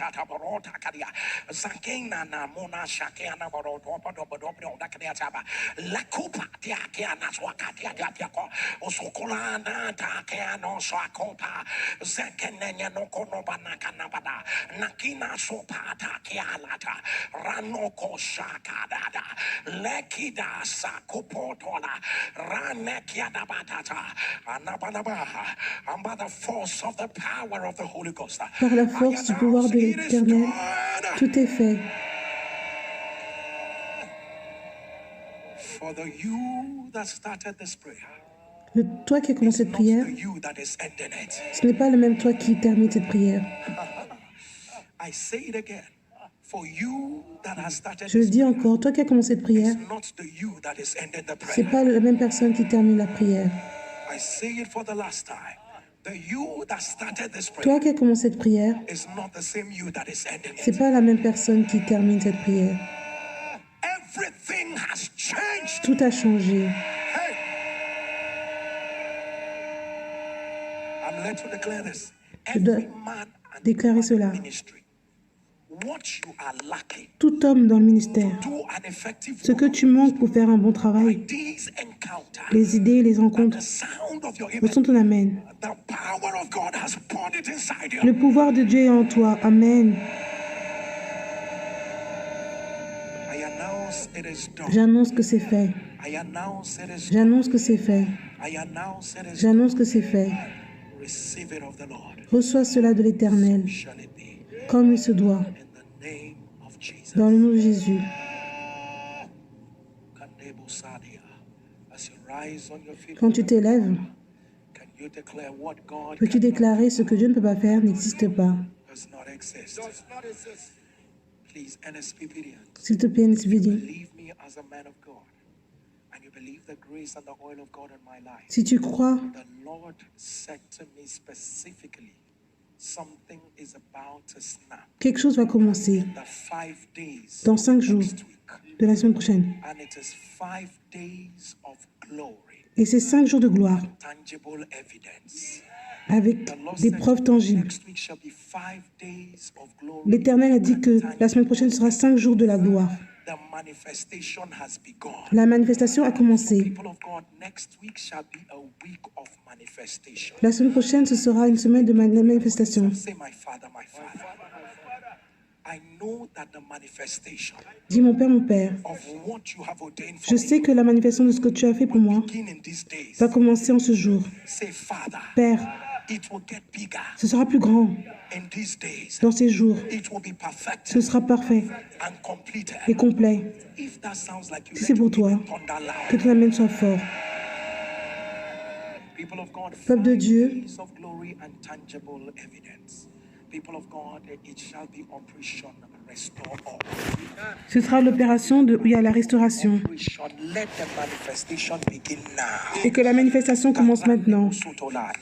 Nakina sopata kialata ranoko shakadada lekida sakopotola ranekiadabatata anabanabaha and by the force of the power of the Holy Ghost. Par la force du pouvoir de l'Éternel, tout est fait. For the you that started this prayer, Toi qui as commencé cette not prière, the you that is ending it. ce n'est pas le même toi qui termine cette prière. I say it again. For you that has started Je le this dis prayer, encore, toi qui as commencé cette prière, it's not the you that is ending the ce n'est prayer. pas la même personne qui termine la prière. I say it for the last time. The you that started this prayer Toi qui as commencé cette prière, is not the same you that is ending ce n'est it. pas la même personne qui termine cette prière. Everything has changed. Tout a changé. Hey, I'm led to declare this. Je dois Every man and déclarer woman in cela. ministry, what you are lacking Tout homme dans le ministère, do an effective ce que tu manques pour faire un bon travail, these encounters, les idées, les rencontres, the sound of your me image, sont ton amen. the power of God has poured it inside you. Le pouvoir de Dieu est en toi. Amen. I announce it is done. J'annonce que c'est fait. I announce it is done. J'annonce que c'est fait. I announce it is done. J'annonce que c'est fait. Receive it of the Lord. Reçois cela de l'Éternel, Shall it be comme il se doit, in the name of Jesus. dans le nom de Jésus. Kandebo Sadia. As you rise on your feet, Quand tu t'élèves, can you declare what God peux-tu déclarer ce que Dieu ne peut pas faire n'existe pas. does not exist? Please, NSPPDians, S'il te plaît, NSPD, believe me as a man of God, and you believe the grace and the oil of God in my life. si tu crois, The Lord said to me specifically, something is about to snap. quelque chose va commencer The 5 days dans 5 jours next week, de la semaine prochaine. and it is 5 days of glory, Et c'est 5 jours de gloire, tangible evidence. avec The Lord des said preuves tangibles. next week shall be 5 days of glory. L'Éternel a dit que la semaine prochaine sera 5 jours de la gloire. The manifestation has begun. La manifestation a commencé. People of God, next week shall be a week of manifestation. La semaine prochaine, ce sera une semaine de manifestation. Say, my Father, my Father. I know that the manifestation Dis mon Père, of what you have ordained for je sais que la manifestation de ce que tu as fait pour moi me begin in these days. va commencer en ce jour. Say, Father, Père, it will get bigger ce sera plus grand in these days. dans ces jours. It will be perfect Ce sera parfait and completed. et complet. If that sounds like you, Si c'est pour toi, thunder que loud. ton amen soit fort. People of God, Peuple de 5 Dieu, days of glory and tangible evidence. People of God, it shall be operation restore all. ce sera l'opération où il y a la restauration. Operation, let the manifestation begin now. Et que la manifestation commence maintenant.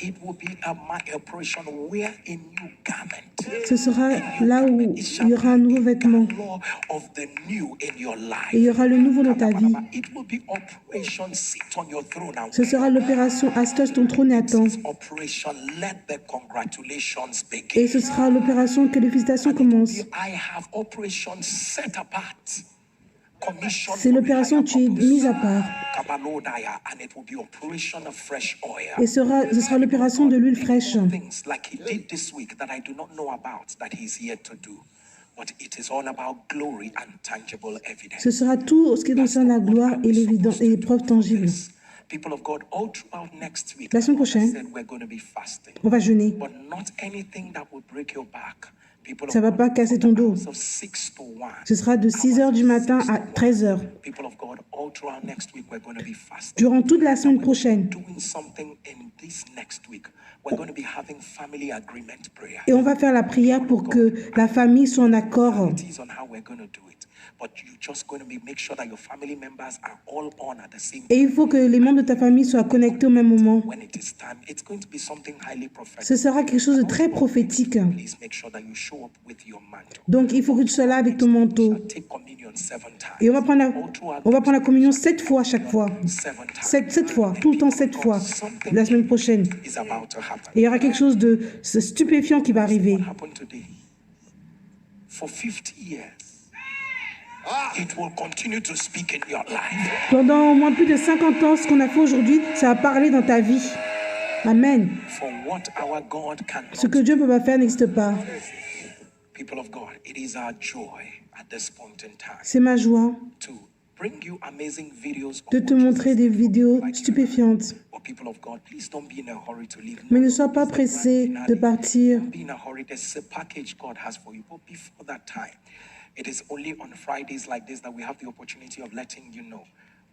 It will be a operation where a new garment. Ce sera là où il y aura un nouveau vêtement. Law of the new in your life. Et il y aura le nouveau dans ta vie. It will be operation sit on your throne and Ce sera l'opération Assis ton trône et attends. operation let the congratulations begin. Et ce sera l'opération que les félicitations commencent. I have operation set apart. Commission C'est l'opération tu es mise à part. and it will be operation of fresh oil. Et ce sera l'opération de l'huile fraîche. Things like he did this week that I do not know about that he's yet to do. But it is all about glory and tangible evidence. Ce sera tout ce qui concerne la gloire et l'évidence et les preuves tangibles. People of God, all throughout next week, La semaine prochaine, said we're going to be fasting, on va jeûner. but not anything that will break your back. People Ça ne va pas casser ton dos. of 6 to 1. Ce sera de 6h du matin à 13h. People of God, all throughout next week, we're going to be fasting. Durant toute la semaine prochaine. Doing something in this next week. We're going to be having family agreement prayer. Et on va faire la prière pour que la famille soit en accord. It is on how we're going to do it. But you're just going to be make sure that your family members are all on at the same Et time. il faut que les membres de ta famille soient connectés au même moment. When it is time, it's going to be something highly prophetic. Ce sera quelque chose de très prophétique. Please make sure that you show up with your mantle. Donc il faut que tu sois là avec ton manteau. Take communion 7 times. Et on va prendre la communion 7 fois à chaque fois. 7 times. 7 fois, tout le temps 7 fois. La semaine prochaine. Is about to happen. Et il y aura quelque chose de stupéfiant qui va arriver. What happened today? for 50 years, it will continue to speak in your life. Pendant au moins plus de 50 ans, ce qu'on a fait aujourd'hui, ça va parler dans ta vie. Amen. For what our God Ce cannot que Dieu ne peut pas faire n'existe pas. People of God, it is our joy at this point in time C'est ma joie to bring you amazing videos of de te what montrer des vidéos stupéfiantes. But people of God, please don't be in a hurry to leave. Mais ne sois pas pressé de partir. Don't be in a hurry. There's a package God has for you. But before that time, it is only on Fridays like this that we have the opportunity of letting you know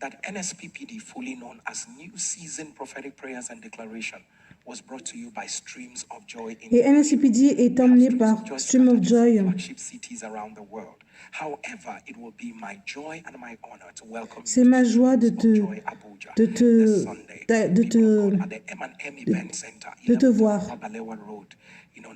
that NSPPD, fully known as New Season Prophetic Prayers and Declaration, was brought to you by Streams of Joy in Et NSCPD est emmené par Stream of Joy. flagship cities around the world. However, it will be my joy and my honor to welcome C'est you ma to joie de Streams of te, Joy Abuja de te, this Sunday. de te, At the M&M Event Center, de te 11th voir Balewa Road,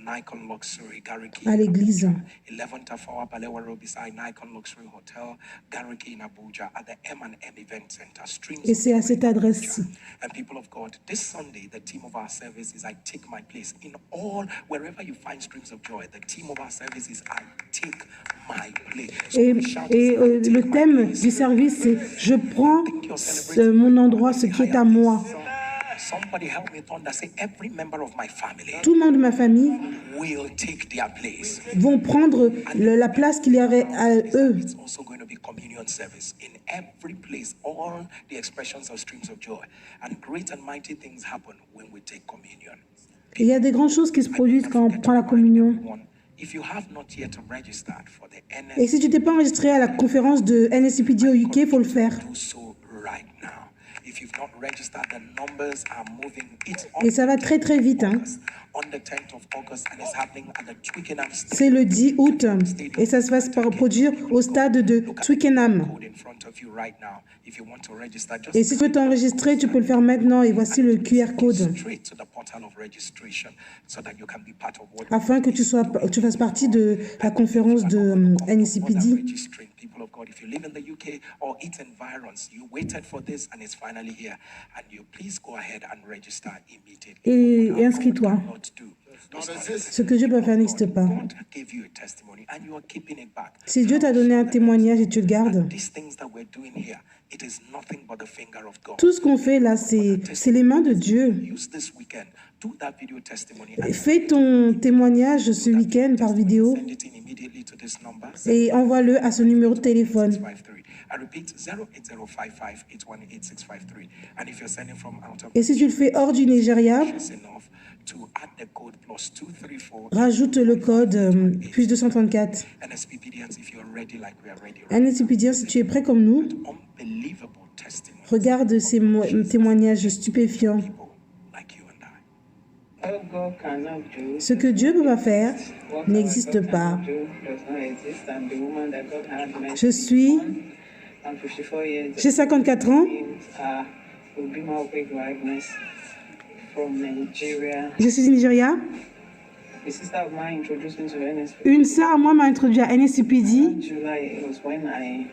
Nikon Luxury, Gariki, à l'église. 11th Balewa Road beside Nikon Luxury Hotel, Gariki in Abuja, at the M&M Event Center. Streams Et of c'est à Joy cette in adresse. Abuja. And people of God, this Sunday, the theme of our service is I take my place. In all, wherever you find Streams of Joy, the theme of our service is I take my place. So Et, we shout, et I take le my thème place. du service, c'est « Je prends mon endroit, ce qui est à moi ». Somebody help me thunder. Say every member of my family Tout le monde de ma famille will take their place. vont prendre la place qu'il y avait à eux. It's also going to be communion service in every place. All the expressions of Streams of Joy, and great and mighty things happen when we take communion. Et il y a des grandes choses qui se produisent quand on prend la communion. If you have not yet registered for the Et si tu t'es pas enregistré à la conférence de NSCPD au UK, il faut le faire. do so right now. If you've not registered, the numbers are moving. It's Et ça va très très vite. Hein. on the 10th of August and it's happening at the Twickenham C'est le 10 août et ça se va se produire au stade de Twickenham. code in front of you right now. If you want to register, just Et si tu veux t'enregistrer, tu peux le faire maintenant et voici le QR code straight to the portal of registration so that you can be part of what afin que tu fasses partie de la conférence de NSCPD. registering. People of God, if you live in the UK or its environs, you waited for this and it's finally here, and you please go ahead and register immediately. Et inscris-toi. Not do. Does not exist. Ce que Dieu peut faire n'existe pas. God gave you a testimony and you are keeping it back. Si Dieu t'a donné un témoignage et tu le gardes, These things that we're doing here, it is nothing but the finger of God. tout ce qu'on fait là, c'est les mains de Dieu. Use this weekend. Do that video testimony Fais ton témoignage ce week-end par vidéo send it in immediately to this number. et envoie-le à ce numéro de téléphone. 653. I repeat 08055818653. And if you're sending from out of Et si tu le fais hors du Nigeria, is enough to add the code +234 rajoute le code plus 234. NSPPDians if you're ready like we are ready. NSCPD, si tu es prêt comme nous, Unbelievable testimony regarde ces témoignages stupéfiants. people like you and I. What God cannot do, Ce que Dieu ne peut pas faire what n'existe God pas. cannot do does not exist. And the woman that God had met, Je suis, I'm 54 years j'ai 54 ans, will be my quick likeness from Nigeria. je suis du Nigeria. The sister of mine introduced me to NSP. Une sœur à moi m'a introduit à NSCPD In July, it was when I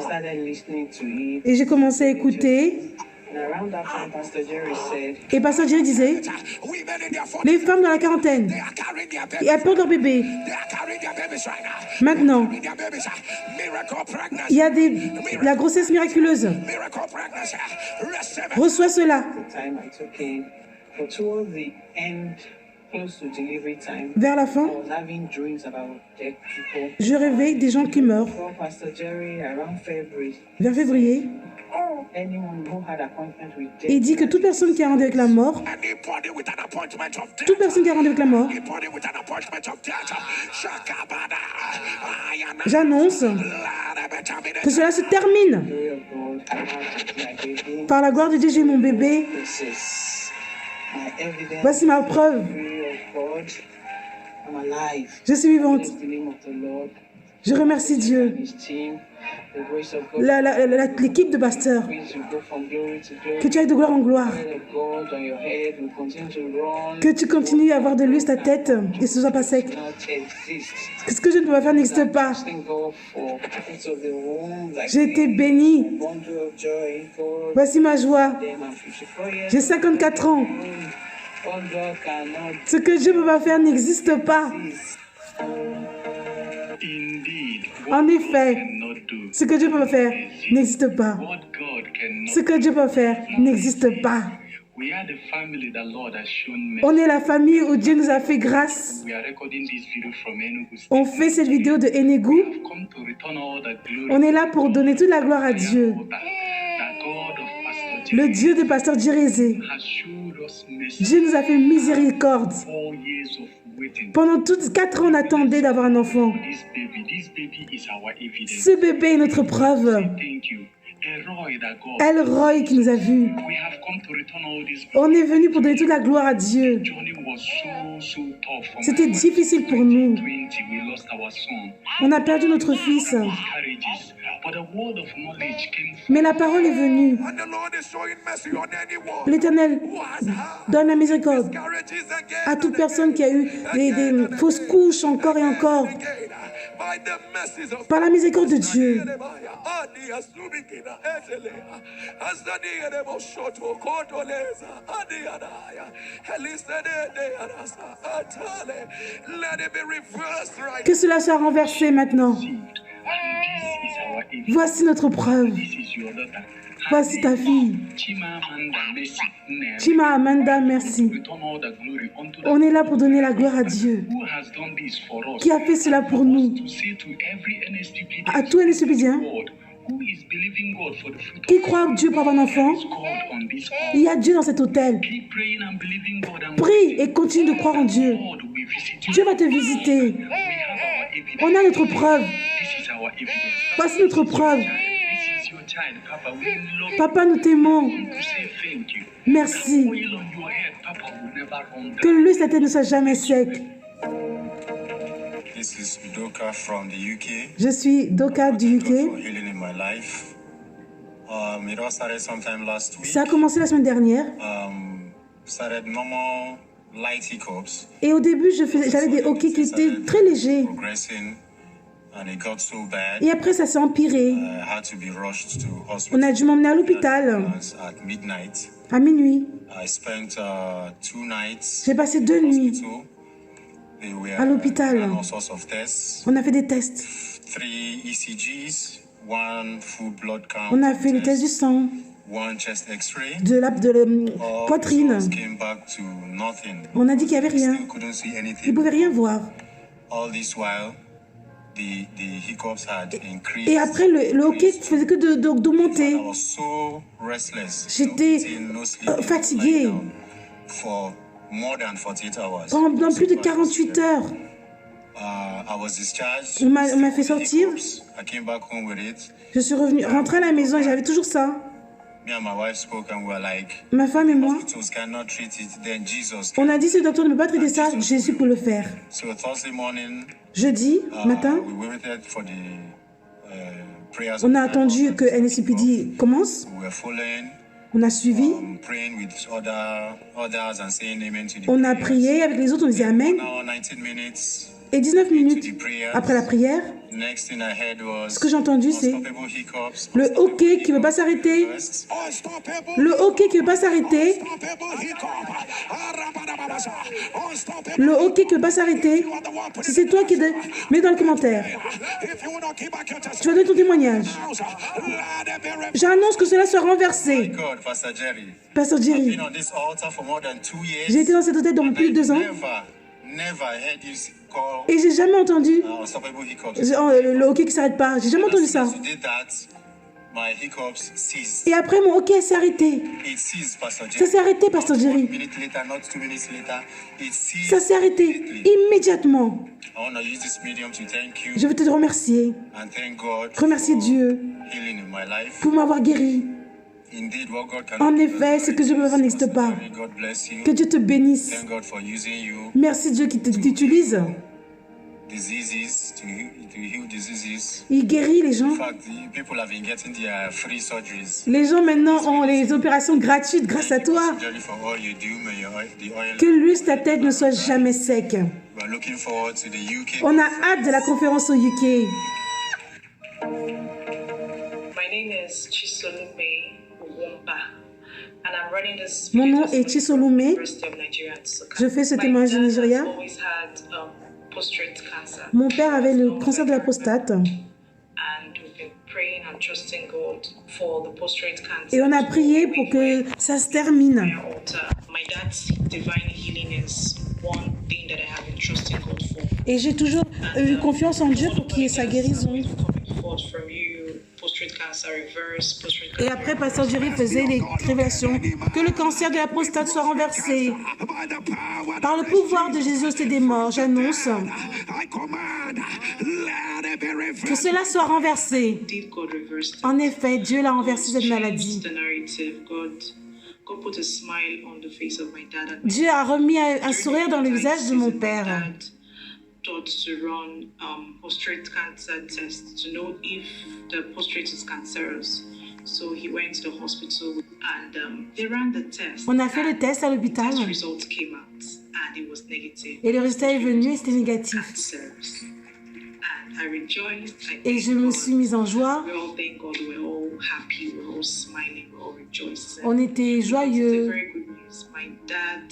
started listening to it. et j'ai commencé à écouter. And around that time, Pastor Jerry said, Et Pasteur Jerry disait, Women in their 40s, les femmes dans la quarantaine, they are carrying their babies. elles portent leur bébé. They are carrying their babies right now. Maintenant, Carrying their babies. Miracle pregnancy. il y a la grossesse miraculeuse. Miracle pregnancy. Receive it. Reçois cela. the time I took in. But towards the end, close to delivery time, Vers la I fin, was having dreams about dead people. je réveille des gens qui meurent. Before Pastor Jerry, around February, Vers février, anyone who had appointment with death, il dit que toute personne qui a rendez-vous avec la mort, Anybody with an appointment of death. toute personne qui a rendez-vous avec la mort, Anybody with an appointment of death. Shakabada. Ayana. j'annonce Larabetamine. que cela se termine. glory of God, I had my baby. Par la gloire de Dieu, j'ai mon bébé. This is my evidence. Voici ma preuve. Glory of God, I'm alive. Je suis vivante. Bless the name of the Lord Je remercie Dieu. and His team. The grace of God. L'équipe de Pasteur, Please you go from glory to glory. que tu ailles de gloire en gloire. The of God on your head will continue to run. Que tu continues à avoir de l'huile sur ta tête et ce soit pas sec. Not exist. Que ce que je ne peux pas faire n'existe pas. Thank God for fruits of the womb. Like J'ai été bénie. bundle of joy. God, Voici ma joie. them I'm 54 years J'ai 54 ans. old. What God cannot Ce que Dieu ne peut pas faire n'existe pas. do. En effet, ce que Dieu peut faire n'existe pas. Ce que Dieu peut faire n'existe pas. On est la famille où Dieu nous a fait grâce. On fait cette vidéo de Enugu. On est là pour donner toute la gloire à Dieu. Le Dieu de Pasteur Jérézé. Dieu nous a fait miséricorde. Pendant toutes 4 ans, on attendait d'avoir un enfant. Ce bébé est notre preuve. Elroy qui nous a vus. On est venu pour donner toute la gloire à Dieu. C'était difficile pour nous. On a perdu notre fils. Mais la parole est venue. L'Éternel donne la miséricorde à toute personne qui a eu des fausses couches encore et encore. Par la miséricorde de Dieu. Que cela soit renversé maintenant. Voici notre preuve. Voici ta fille. Chima Amanda, merci. On est là pour donner la gloire à Dieu. Qui a fait cela pour nous? À tout NSPdien qui croit en Dieu pour avoir un enfant, il y a Dieu dans cet hôtel. Prie et continue de croire en Dieu. Dieu va te visiter. On a notre preuve. Voici notre preuve. Papa, nous t'aimons. Merci. Que l'huile de la tête ne soit jamais sec. Je suis Doka du UK. Ça a commencé la semaine dernière. Et au début, j'avais des hoquets qui étaient très légers. Et après, ça s'est empiré. On a dû m'emmener à l'hôpital à minuit. J'ai passé 2 nuits à l'hôpital. On a fait des tests. On a fait le test du sang, de la poitrine. On a dit qu'il n'y avait rien. Ils ne pouvaient rien voir. Et après, le hoquet ne faisait que d'augmenter. J'étais fatigué. Pendant plus de 48 heures. On m'a fait sortir. Je suis rentrée à la maison et j'avais toujours ça. Ma femme et moi, on a dit si le docteur ne peut pas traiter ça, Jésus peut le faire. Jeudi matin, on a attendu que NSCPD commence. On a suivi. On a prié avec les autres, on disait Amen. Et 19 minutes après la prière, ce que j'ai entendu, c'est le hoquet qui ne veut pas s'arrêter. Le hoquet qui ne veut pas s'arrêter. Le hoquet qui ne veut pas s'arrêter. Si c'est toi qui mets dans le commentaire. Tu vas donner ton témoignage. J'annonce que cela sera renversé. Pasteur Jerry, j'ai été dans cet hôtel pendant plus de 2 ans. Et j'ai jamais entendu le hoquet qui s'arrête pas. J'ai jamais entendu ça. Et après, mon hoquet s'est arrêté. Ça s'est arrêté, Pasteur Jerry. Ça s'est arrêté immédiatement. Je veux te remercier. Remercier Dieu pour m'avoir guéri. En effet, ce que Dieu peut faire n'existe pas. Que Dieu te bénisse. Merci Dieu qui t'utilise. Il guérit les gens. Les gens maintenant ont les opérations gratuites grâce à toi. Que l'huile de ta tête ne soit jamais sec. On a hâte de la conférence au UK. Mon nom est Chisolume. Je fais ce témoignage au Nigeria. prostate cancer. Mon père avait le cancer de la prostate. And we've been praying and trusting God for the prostate cancer. Et on a prié pour que ça se termine. My dad's divine healing is one thing that I have been trusting God for. Et j'ai toujours eu confiance en Dieu pour qu'il y ait sa guérison. Et après, Pasteur Jerry faisait les révélations que le cancer de la prostate soit renversé. Par le pouvoir de Jésus et des morts, j'annonce que cela soit renversé. En effet, Dieu l'a renversé cette maladie. Dieu a remis un sourire dans le visage de mon père. To run prostate cancer test to know if the prostate is cancerous. So he went to the hospital and they ran the test. On a fait le test à l'hôpital. The result came out and it was negative. Et le résultat est venu et c'était négatif. And I rejoiced. Et je me suis mise en joie. We all thank God. We're all happy. We're all smiling. We're all rejoicing. On était joyeux. It's very good news. My dad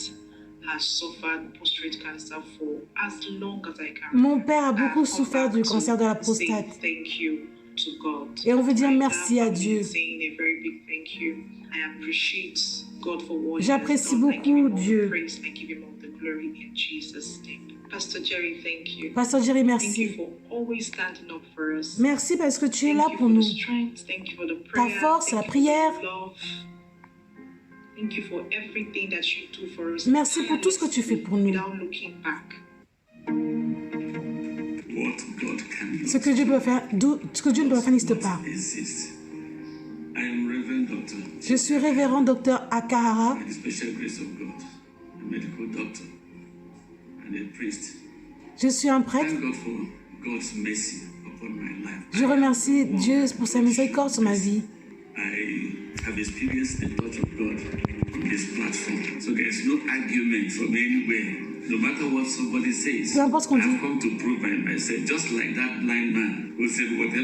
has suffered prostate cancer for as long as I can. Mon père a beaucoup souffert du cancer de la prostate. Thank you to God. Et on veut dire merci à Dieu. J'apprécie beaucoup Dieu. Pasteur Jerry, merci. Merci parce que tu es là pour nous. Ta force, la prière. Merci pour tout ce que tu fais pour nous. Ce que Dieu peut faire, ce que Dieu ne peut faire n'existe pas. Je suis révérend docteur Akahara. Je suis un prêtre. Je remercie Dieu pour sa miséricorde sur ma vie. Peu importe ce qu'on dit.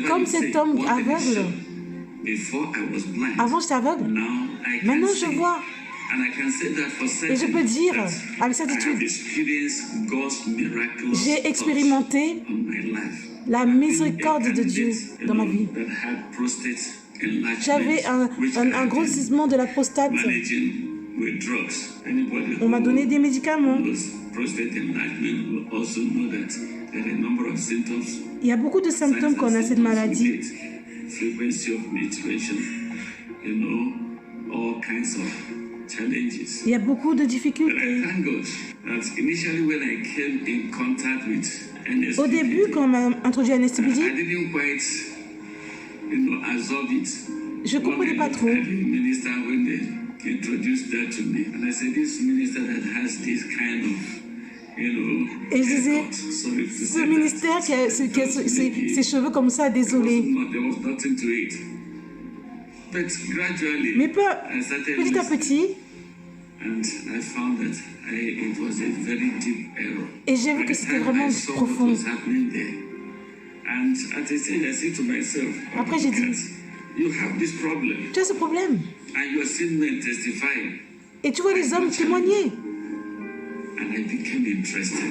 Comme cet homme aveugle. Avant, j'étais aveugle. Maintenant, je vois. Et je peux dire, avec certitude, j'ai expérimenté la miséricorde de Dieu dans ma vie. J'avais un grossissement de la prostate. On m'a donné des médicaments. Il y a beaucoup de symptômes quand on a cette maladie. Il y a beaucoup de difficultés. Au début, quand on m'a introduit à l'anesthésie, je ne comprenais pas trop. Et je disais, ce ministère qui a ses cheveux comme ça, désolé. Mais petit à petit, et j'ai vu que c'était vraiment profond. Après, j'ai dit, tu as ce problème. Et tu vois les hommes témoigner.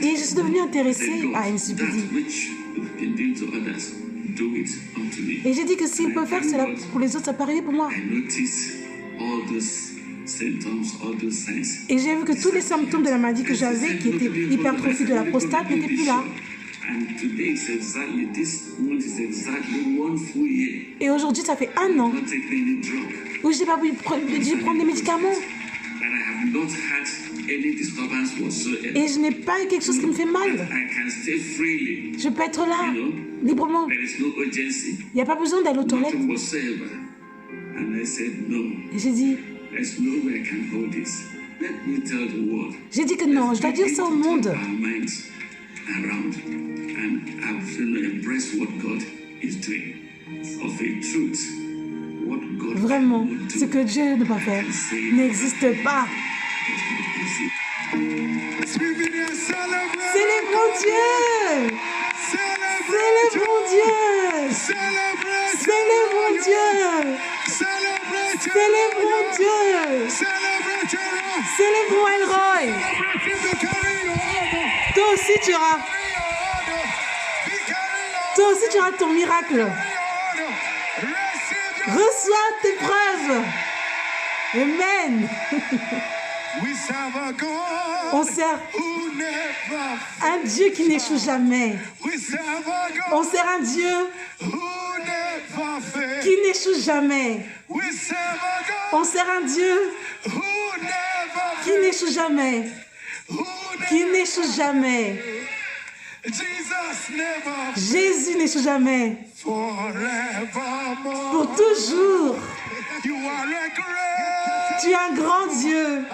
Et je suis devenue intéressée à l'anesthésie. Et j'ai dit que s'il peut faire cela pour les autres, ça peut arriver pour moi. Et j'ai vu que tous les symptômes de la maladie que j'avais, qui étaient hypertrophie de la prostate, n'étaient plus là. Et aujourd'hui, ça fait 1 an où je n'ai pas pu prendre des médicaments. Et je n'ai pas eu quelque chose qui me fait mal. Je peux être là, librement. Il n'y a pas besoin d'aller aux toilettes. Et j'ai dit, que non, je dois dire ça au monde. Vraiment, ce que Dieu ne peut pas faire n'existe pas. Célébrons Dieu! Célébrons Dieu! Célébrons Dieu! Célébrons Dieu! Célébrons El Roy! Toi aussi tu auras Toi aussi, tu auras ton miracle. Receive your Reçois tes preuves. Amen. We serve a God On sert who never un Dieu qui n'échoue jamais. We serve a On God sert un Dieu who never fails. qui n'échoue jamais. We serve a God On sert un Dieu who never qui n'échoue jamais. who Qui never n'échoue jamais. Jesus never Jésus n'échoue jamais. forevermore. Pour toujours. You are a great. Tu es un grand Dieu.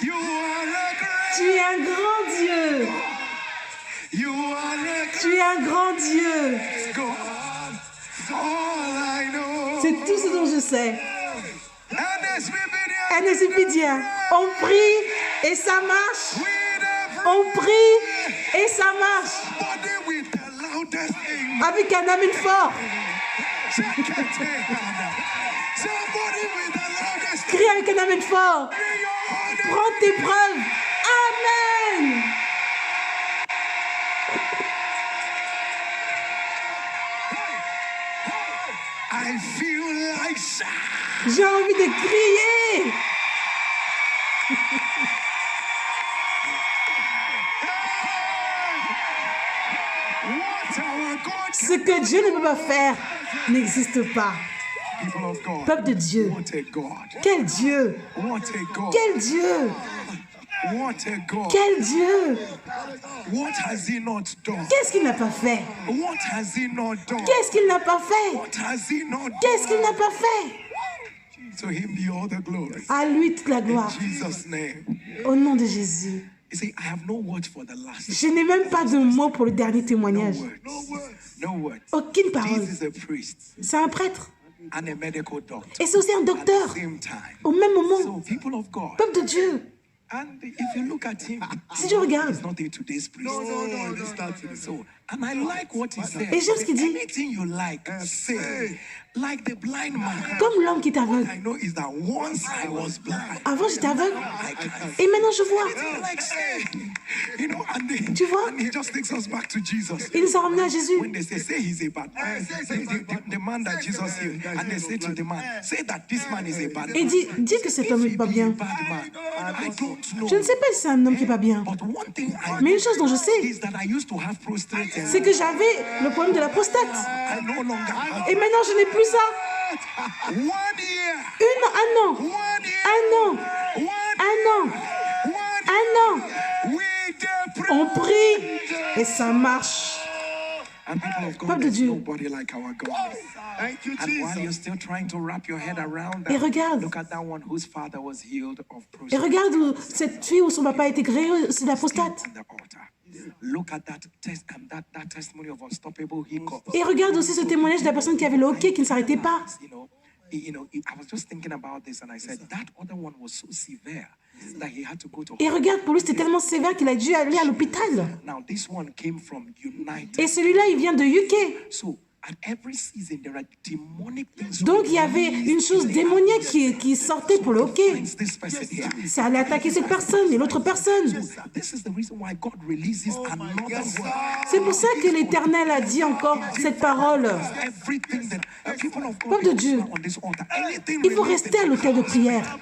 You are a great. Tu es un grand Dieu. You are a Tu es un grand Dieu. great God. All I know. C'est tout ce dont je sais. And as we begin Un Ésipidien. On prie et ça marche. with every On prie et ça marche. body with the loudest amen. Avec un amen fort. Somebody with the loudest Crie avec un amen fort. amen. Prends tes preuves. Amen. I feel like shout. J'ai envie de crier. What our God Ce que Dieu ne peut pas faire n'existe pas. people of God. Peuple de Dieu. What a God. Quel Dieu. What a God. Quel Dieu. What a God. Quel Dieu. What has he not done? Qu'est-ce qu'il n'a pas fait? What has he not done? Qu'est-ce qu'il n'a pas fait? What has he not Qu'est-ce qu'il done? n'a pas fait? To him be all the glory. À lui toute la In gloire. Jesus' name. Au nom de Jésus. You see, I have no word for the last. Je n'ai même pas de mots pour le dernier No témoignage. words. No words. Aucune parole. Jesus is a priest C'est un prêtre. and a medical doctor Et c'est aussi un at docteur. the same time. Au même moment. So, people of God, Peuple de Dieu. and if you look at him, Si tu regardes. he's not a today's priest. So, and I like what he said. Et j'aime ce qu'il dit. Anything you like, say. Like the blind man. Comme l'homme qui est aveugle. I know is that once I was blind. Avant, j'étais aveugle. I can Et maintenant, je vois. like say, you know, Tu vois? and he just takes us back to Jesus. Il nous a ramenés à Jésus. When they say he's a bad man, the man that Jesus healed, and they say to the man, say that this man is a bad Et man. dis que cet homme n'est pas Be a bien. bad man. I don't know. Je ne sais pas si c'est un homme qui n'est pas bien. But one thing I Mais know une chose dont je sais, is that I used to have prostate and c'est que j'avais le problème de la prostate. I no longer have Et maintenant, je n'ai plus ça. 1 year. Un an. 1 year. Un an. 1 Un an. Un an. We dey pray. On prie et ça marche. And people of God, Peuple de there's Dieu. nobody like our God. Thank you, And while you're Jesus. still trying to wrap your head around Et that, regarde. look at that one whose father was healed of Et prostate regarde où cette fille où son papa a été guéri, c'est la prostate. on the altar. Look at that that testimony of unstoppable hiccup. Et regarde aussi ce témoignage de la personne qui avait le hockey qui ne s'arrêtait pas. I was just thinking about this and I said that other one was so severe that he had to go to Et regarde, pour lui, c'était tellement sévère qu'il a dû aller à l'hôpital. Now this one came from United. Et celui-là, il vient de UK. So at every season there are demonic things. Donc, il y avait une chose démoniaque qui sortait pour le hockey. Against this person here. Ça allait attaquer cette personne et l'autre personne. This is the reason why God releases another word. C'est pour ça que l'Éternel a dit encore cette parole. Everything that people of God Peuple de Dieu, on this altar, anything il faut released rester à l'autel de prière.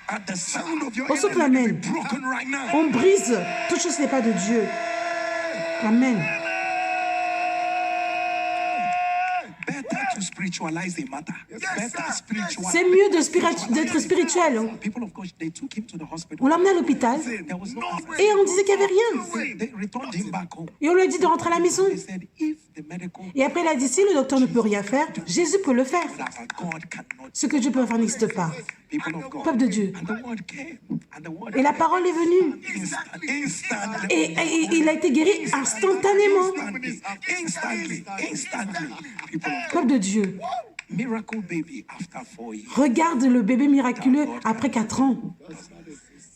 at the sound of your Au son de enemy l'amen. be broken right now. On brise toute chose qui n'est pas de Dieu. Amen. Better to spiritualize a matter. Better spiritual. C'est mieux d'être spirituel. People of God, they took him to the On hospital. l'a emmené à l'hôpital There was no et on disait qu'il n'y avait rien. They returned him back home. Et on lui a dit de rentrer à la maison. They said, if the medical Et après, il a dit, si le docteur ne peut rien faire, Jésus peut le faire. that God cannot. Ce que Dieu peut faire n'existe pas. People of God. Peuple de Dieu. And the word came. And the word Et la parole est venue. instantly. Et il a été guéri instantanément. Instantly. People of God. Peuple de Dieu. Miracle baby after 4 years. Regarde le bébé miraculeux après 4 ans.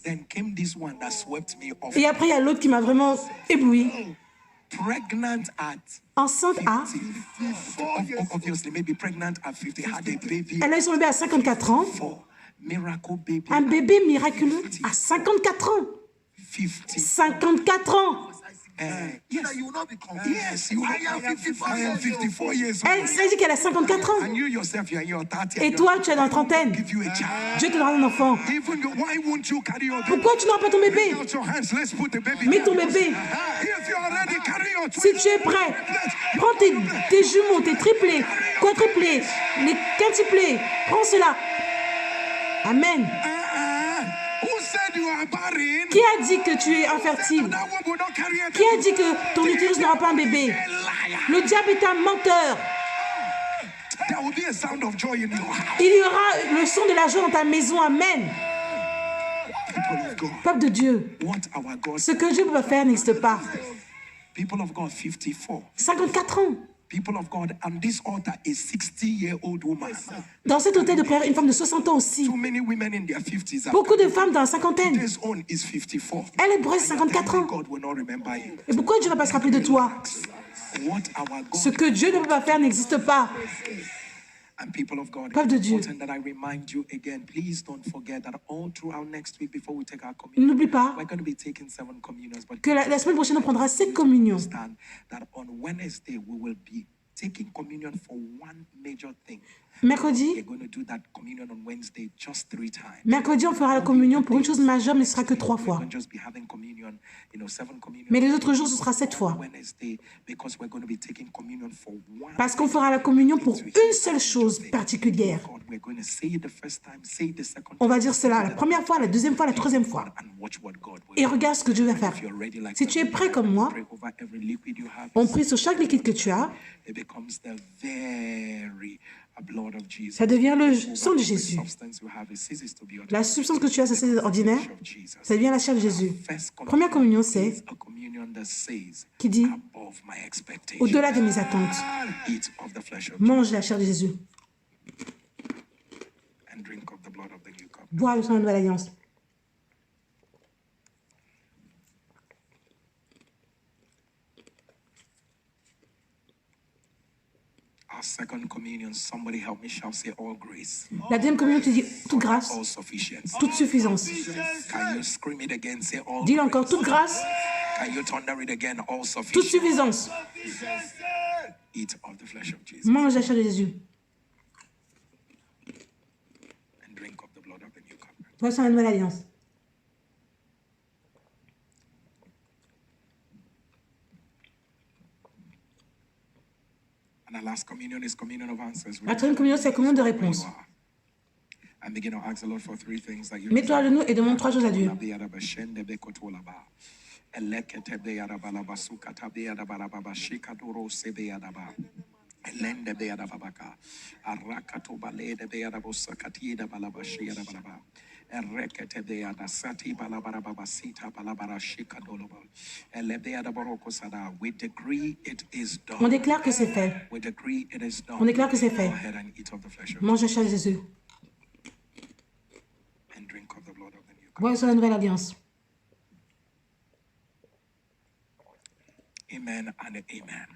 Then came this one that swept me off. Et après, il y a l'autre qui m'a vraiment ébloui. Pregnant at Enceinte à... obviously maybe pregnant at 50, had a baby. Elle a eu son bébé à 54 ans. For miracle baby Un bébé miraculeux à 54 ans. 50. 54 ans. So that you will not be confused. Yes, you I am 54 I am years old. 54 years Elle old. s'est dit qu'elle a 54 ans. And you yourself, you are in your 30. Et toi, tu es dans la trentaine. Give you a child. Dieu te donnera un enfant. Even why won't you carry your baby? Pourquoi tu n'auras pas ton bébé? Out your hands, let's put the baby Mets ton down. bébé. If you are ready, carry your Si tu es prêt, prends tes jumeaux, tes triplés, quadruplés, les quintuplés. Prends cela. Amen. Who said you are barren? Qui a dit que tu es infertile? That one will not carry a Qui a dit que ton utérus n'aura pas un bébé? Le diable est un menteur. There will be a sound of joy in your house. Il y aura le son de la joie dans ta maison. Amen. People of God, Peuple de Dieu, what our God, ce que Dieu peut faire n'existe pas. people of God, 54. 54 ans. People of God, and this altar is 60-year-old woman. Dans cet hôtel de prière, une femme de 60 ans aussi. Too many women in their 50s. are- Beaucoup de femmes dans la cinquantaine. This own is 54. Elle est brûlée 54 ans. God will not remember you. Et pourquoi Dieu ne va pas se rappeler de toi? What our Ce God que Dieu ne peut pas faire n'existe pas. and people of God, Peuple de it's Dieu. important that I remind you again. Please don't forget that all throughout next week, before we take our communion, N'oublie pas we're going to be taking 7 communions. But que la semaine prochaine, on prendra 7 communions. understand that on Wednesday we will be taking communion for one major thing. Mercredi, We're going to do that communion on Wednesday just 3 times. mercredi, on fera la communion pour une chose majeure, mais ce sera que 3 We're fois. going to just be having communion, 7 communions. Mais les autres jours, ce sera 7 fois. Wednesday, because we're going to be taking communion for one. Parce qu'on fera la communion pour une seule chose particulière. God, we're going to say it the first time, say it the second On time, va dire cela la première fois, la deuxième fois, la troisième fois. and watch what God will Et do. regarde ce que Dieu va faire. If you're ready like Si that, tu es prêt comme moi, pray over every liquid you have. on prie sur chaque liquide que tu as. It becomes the very blood of Jesus. Ça devient le Over sang de every Jésus. substance you have, it ceases to be La ordinary. substance que tu as, ça c'est ordinaire. Flesh of Jesus. Ça devient la chair de Jésus. First Première communion, c'est is a communion that says, qui dit above my expectation, au-delà de mes attentes. eat of the flesh of Mange la chair de Jésus. Jesus and drink of the blood of the new covenant. Bois le sang de la nouvelle alliance. Our second communion, somebody help me shout, say all grace, La deuxième communion, tu dis toute grâce, all sufficiency. toute suffisance. Can you scream it again? Say all Dis-le grace. encore, toute grâce, Can you thunder it again? All toute sufficiency. suffisance. Eat of the flesh of Jesus Mange la chair de Jésus. and drink of the blood of the new covenant. Bois le sang de la nouvelle alliance. And the last communion is communion of answers. La troisième communion, c'est la communion de Where you réponse. are. And begin to ask the Lord for 3 things that you Mets-toi à genoux et demande 3 choses à Dieu. We decree it is On done. déclare que c'est fait. We decree it is done. On déclare que c'est fait. Go ahead and eat of the flesh of Mange la chair de Jésus. and drink of the blood of the new covenant. Bois le sang de la nouvelle alliance. Amen and amen.